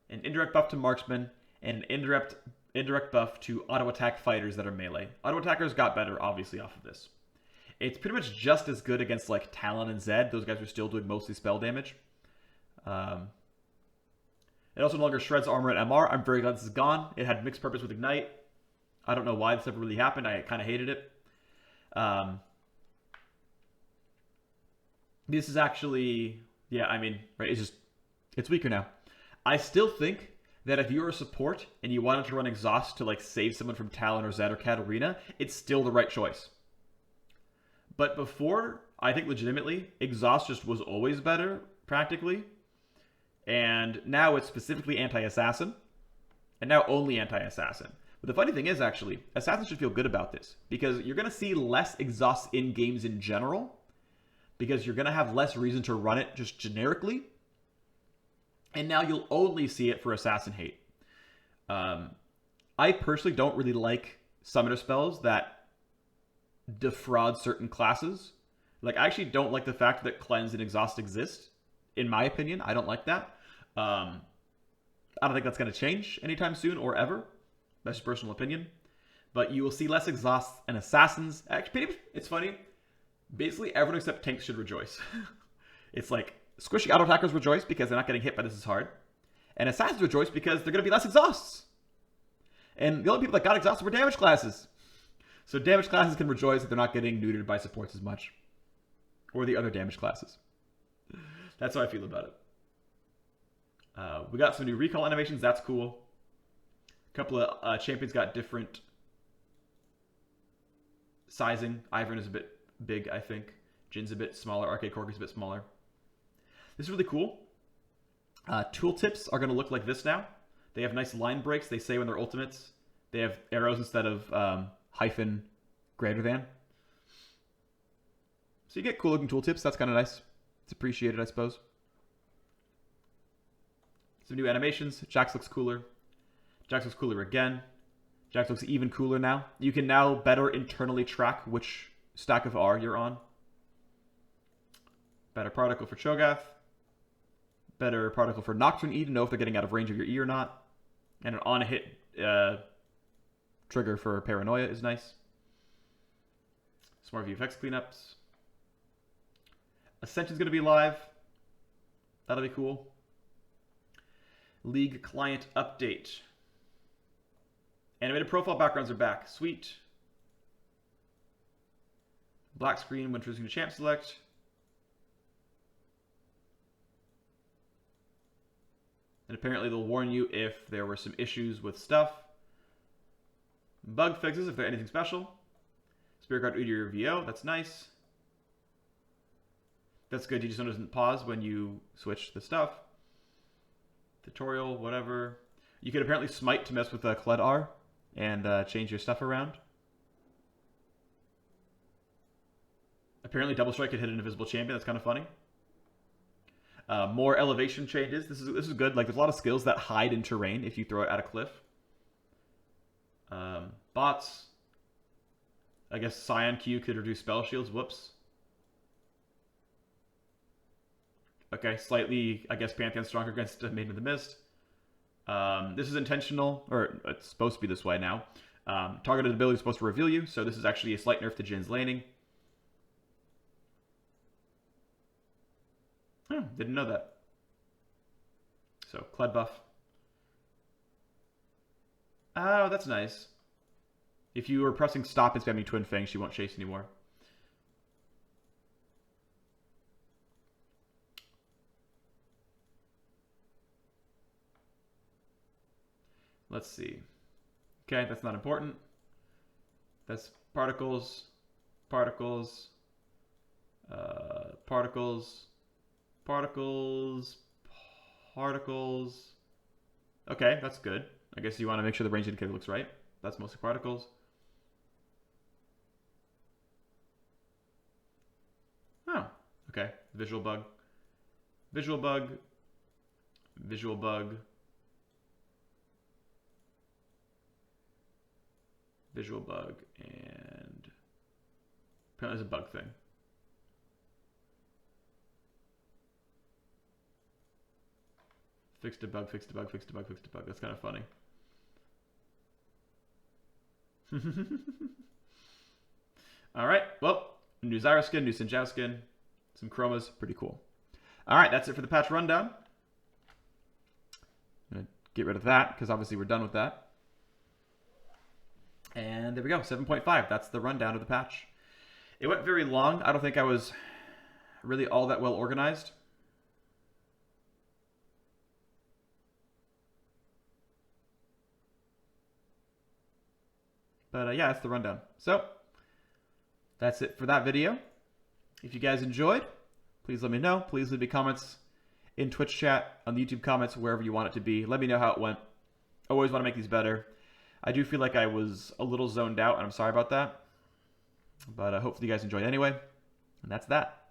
an indirect buff to marksmen and an indirect buff to auto attack fighters that are melee. Auto attackers got better, obviously, off of this. It's pretty much just as good against like Talon and Zed. Those guys are still doing mostly spell damage. It also no longer shreds armor at MR. I'm very glad this is gone. It had mixed purpose with Ignite. I don't know why this ever really happened. I kind of hated it. This is actually, yeah, I mean, right, it's weaker now. I still think that if you're a support and you wanted to run Exhaust to like save someone from Talon or Zed or Katarina, it's still the right choice. But before, I think legitimately, Exhaust just was always better, practically. And now it's specifically anti-assassin, and now only anti-assassin. But the funny thing is, actually, assassins should feel good about this, because you're going to see less exhaust in games in general, because you're going to have less reason to run it just generically. And now you'll only see it for assassin hate. I personally don't really like summoner spells that defraud certain classes. Like, I actually don't like the fact that cleanse and exhaust exist. In my opinion, I don't like that. I don't think that's going to change anytime soon or ever. That's just personal opinion. But you will see less exhausts and assassins. Actually, it's funny. Basically, everyone except tanks should rejoice. It's like, squishy auto attackers rejoice because they're not getting hit by this as hard. And assassins rejoice because they're going to be less exhausts. And the only people that got exhausted were damage classes. So damage classes can rejoice that they're not getting neutered by supports as much. Or the other damage classes. That's how I feel about it. We got some new recall animations. That's cool. A couple of champions got different sizing. Ivern is a bit big, I think. Jin's a bit smaller. Arcade Corki's a bit smaller. This is really cool. Tooltips are going to look like this now. They have nice line breaks. They say when they're ultimates. They have arrows instead of hyphen greater than. So you get cool looking tooltips. That's kind of nice. It's appreciated, I suppose. Some new animations. Jax looks cooler. Jax looks cooler again. Jax looks even cooler now. You can now better internally track which stack of R you're on. Better particle for Cho'Gath. Better particle for Nocturne E to know if they're getting out of range of your E or not. And an on-hit trigger for Paranoia is nice. Some more VFX cleanups. Ascension's going to be live. That'll be cool. League client update. Animated profile backgrounds are back. Sweet. Black screen when choosing a champ select. And apparently they'll warn you if there were some issues with stuff. Bug fixes if there's anything special. Spirit Guard Udyr VO, that's nice. That's good, you just doesn't pause when you switch the stuff. Tutorial, whatever. You can apparently smite to mess with Kled R and change your stuff around. Apparently Double Strike could hit an invisible champion, that's kind of funny. More elevation changes. This is good. Like, there's a lot of skills that hide in terrain if you throw it at a cliff. Bots. I guess Scion Q could reduce spell shields. Whoops. Okay, slightly, I guess, Pantheon stronger against Maiden of the Mist. This is intentional, or it's supposed to be this way now. Targeted ability is supposed to reveal you, so this is actually a slight nerf to Jin's laning. Oh, didn't know that. So, Kled buff. Oh, that's nice. If you were pressing stop and spamming Twin Fang, she won't chase anymore. Let's see. Okay, that's not important. That's particles, particles, particles, particles, particles. Okay, that's good. I guess you want to make sure the range indicator looks right. That's mostly particles. Oh, okay. Visual bug. Visual bug. Visual bug. Visual bug. And apparently there's a bug thing. Fixed a bug, fixed a bug, fixed a bug, fixed a bug. That's kind of funny. Alright, well, new Zyra skin, new Xin Zhao skin, some chromas, pretty cool. Alright, that's it for the patch rundown. I'm going to get rid of that, because obviously we're done with that. And there we go, 7.5. That's the rundown of the patch. It went very long. I don't think I was really all that well organized. But yeah, that's the rundown. So, that's it for that video. If you guys enjoyed, please let me know. Please leave me comments in Twitch chat, on the YouTube comments, wherever you want it to be. Let me know how it went. Always want to make these better. I do feel like I was a little zoned out, and I'm sorry about that. But hopefully you guys enjoyed anyway. And that's that.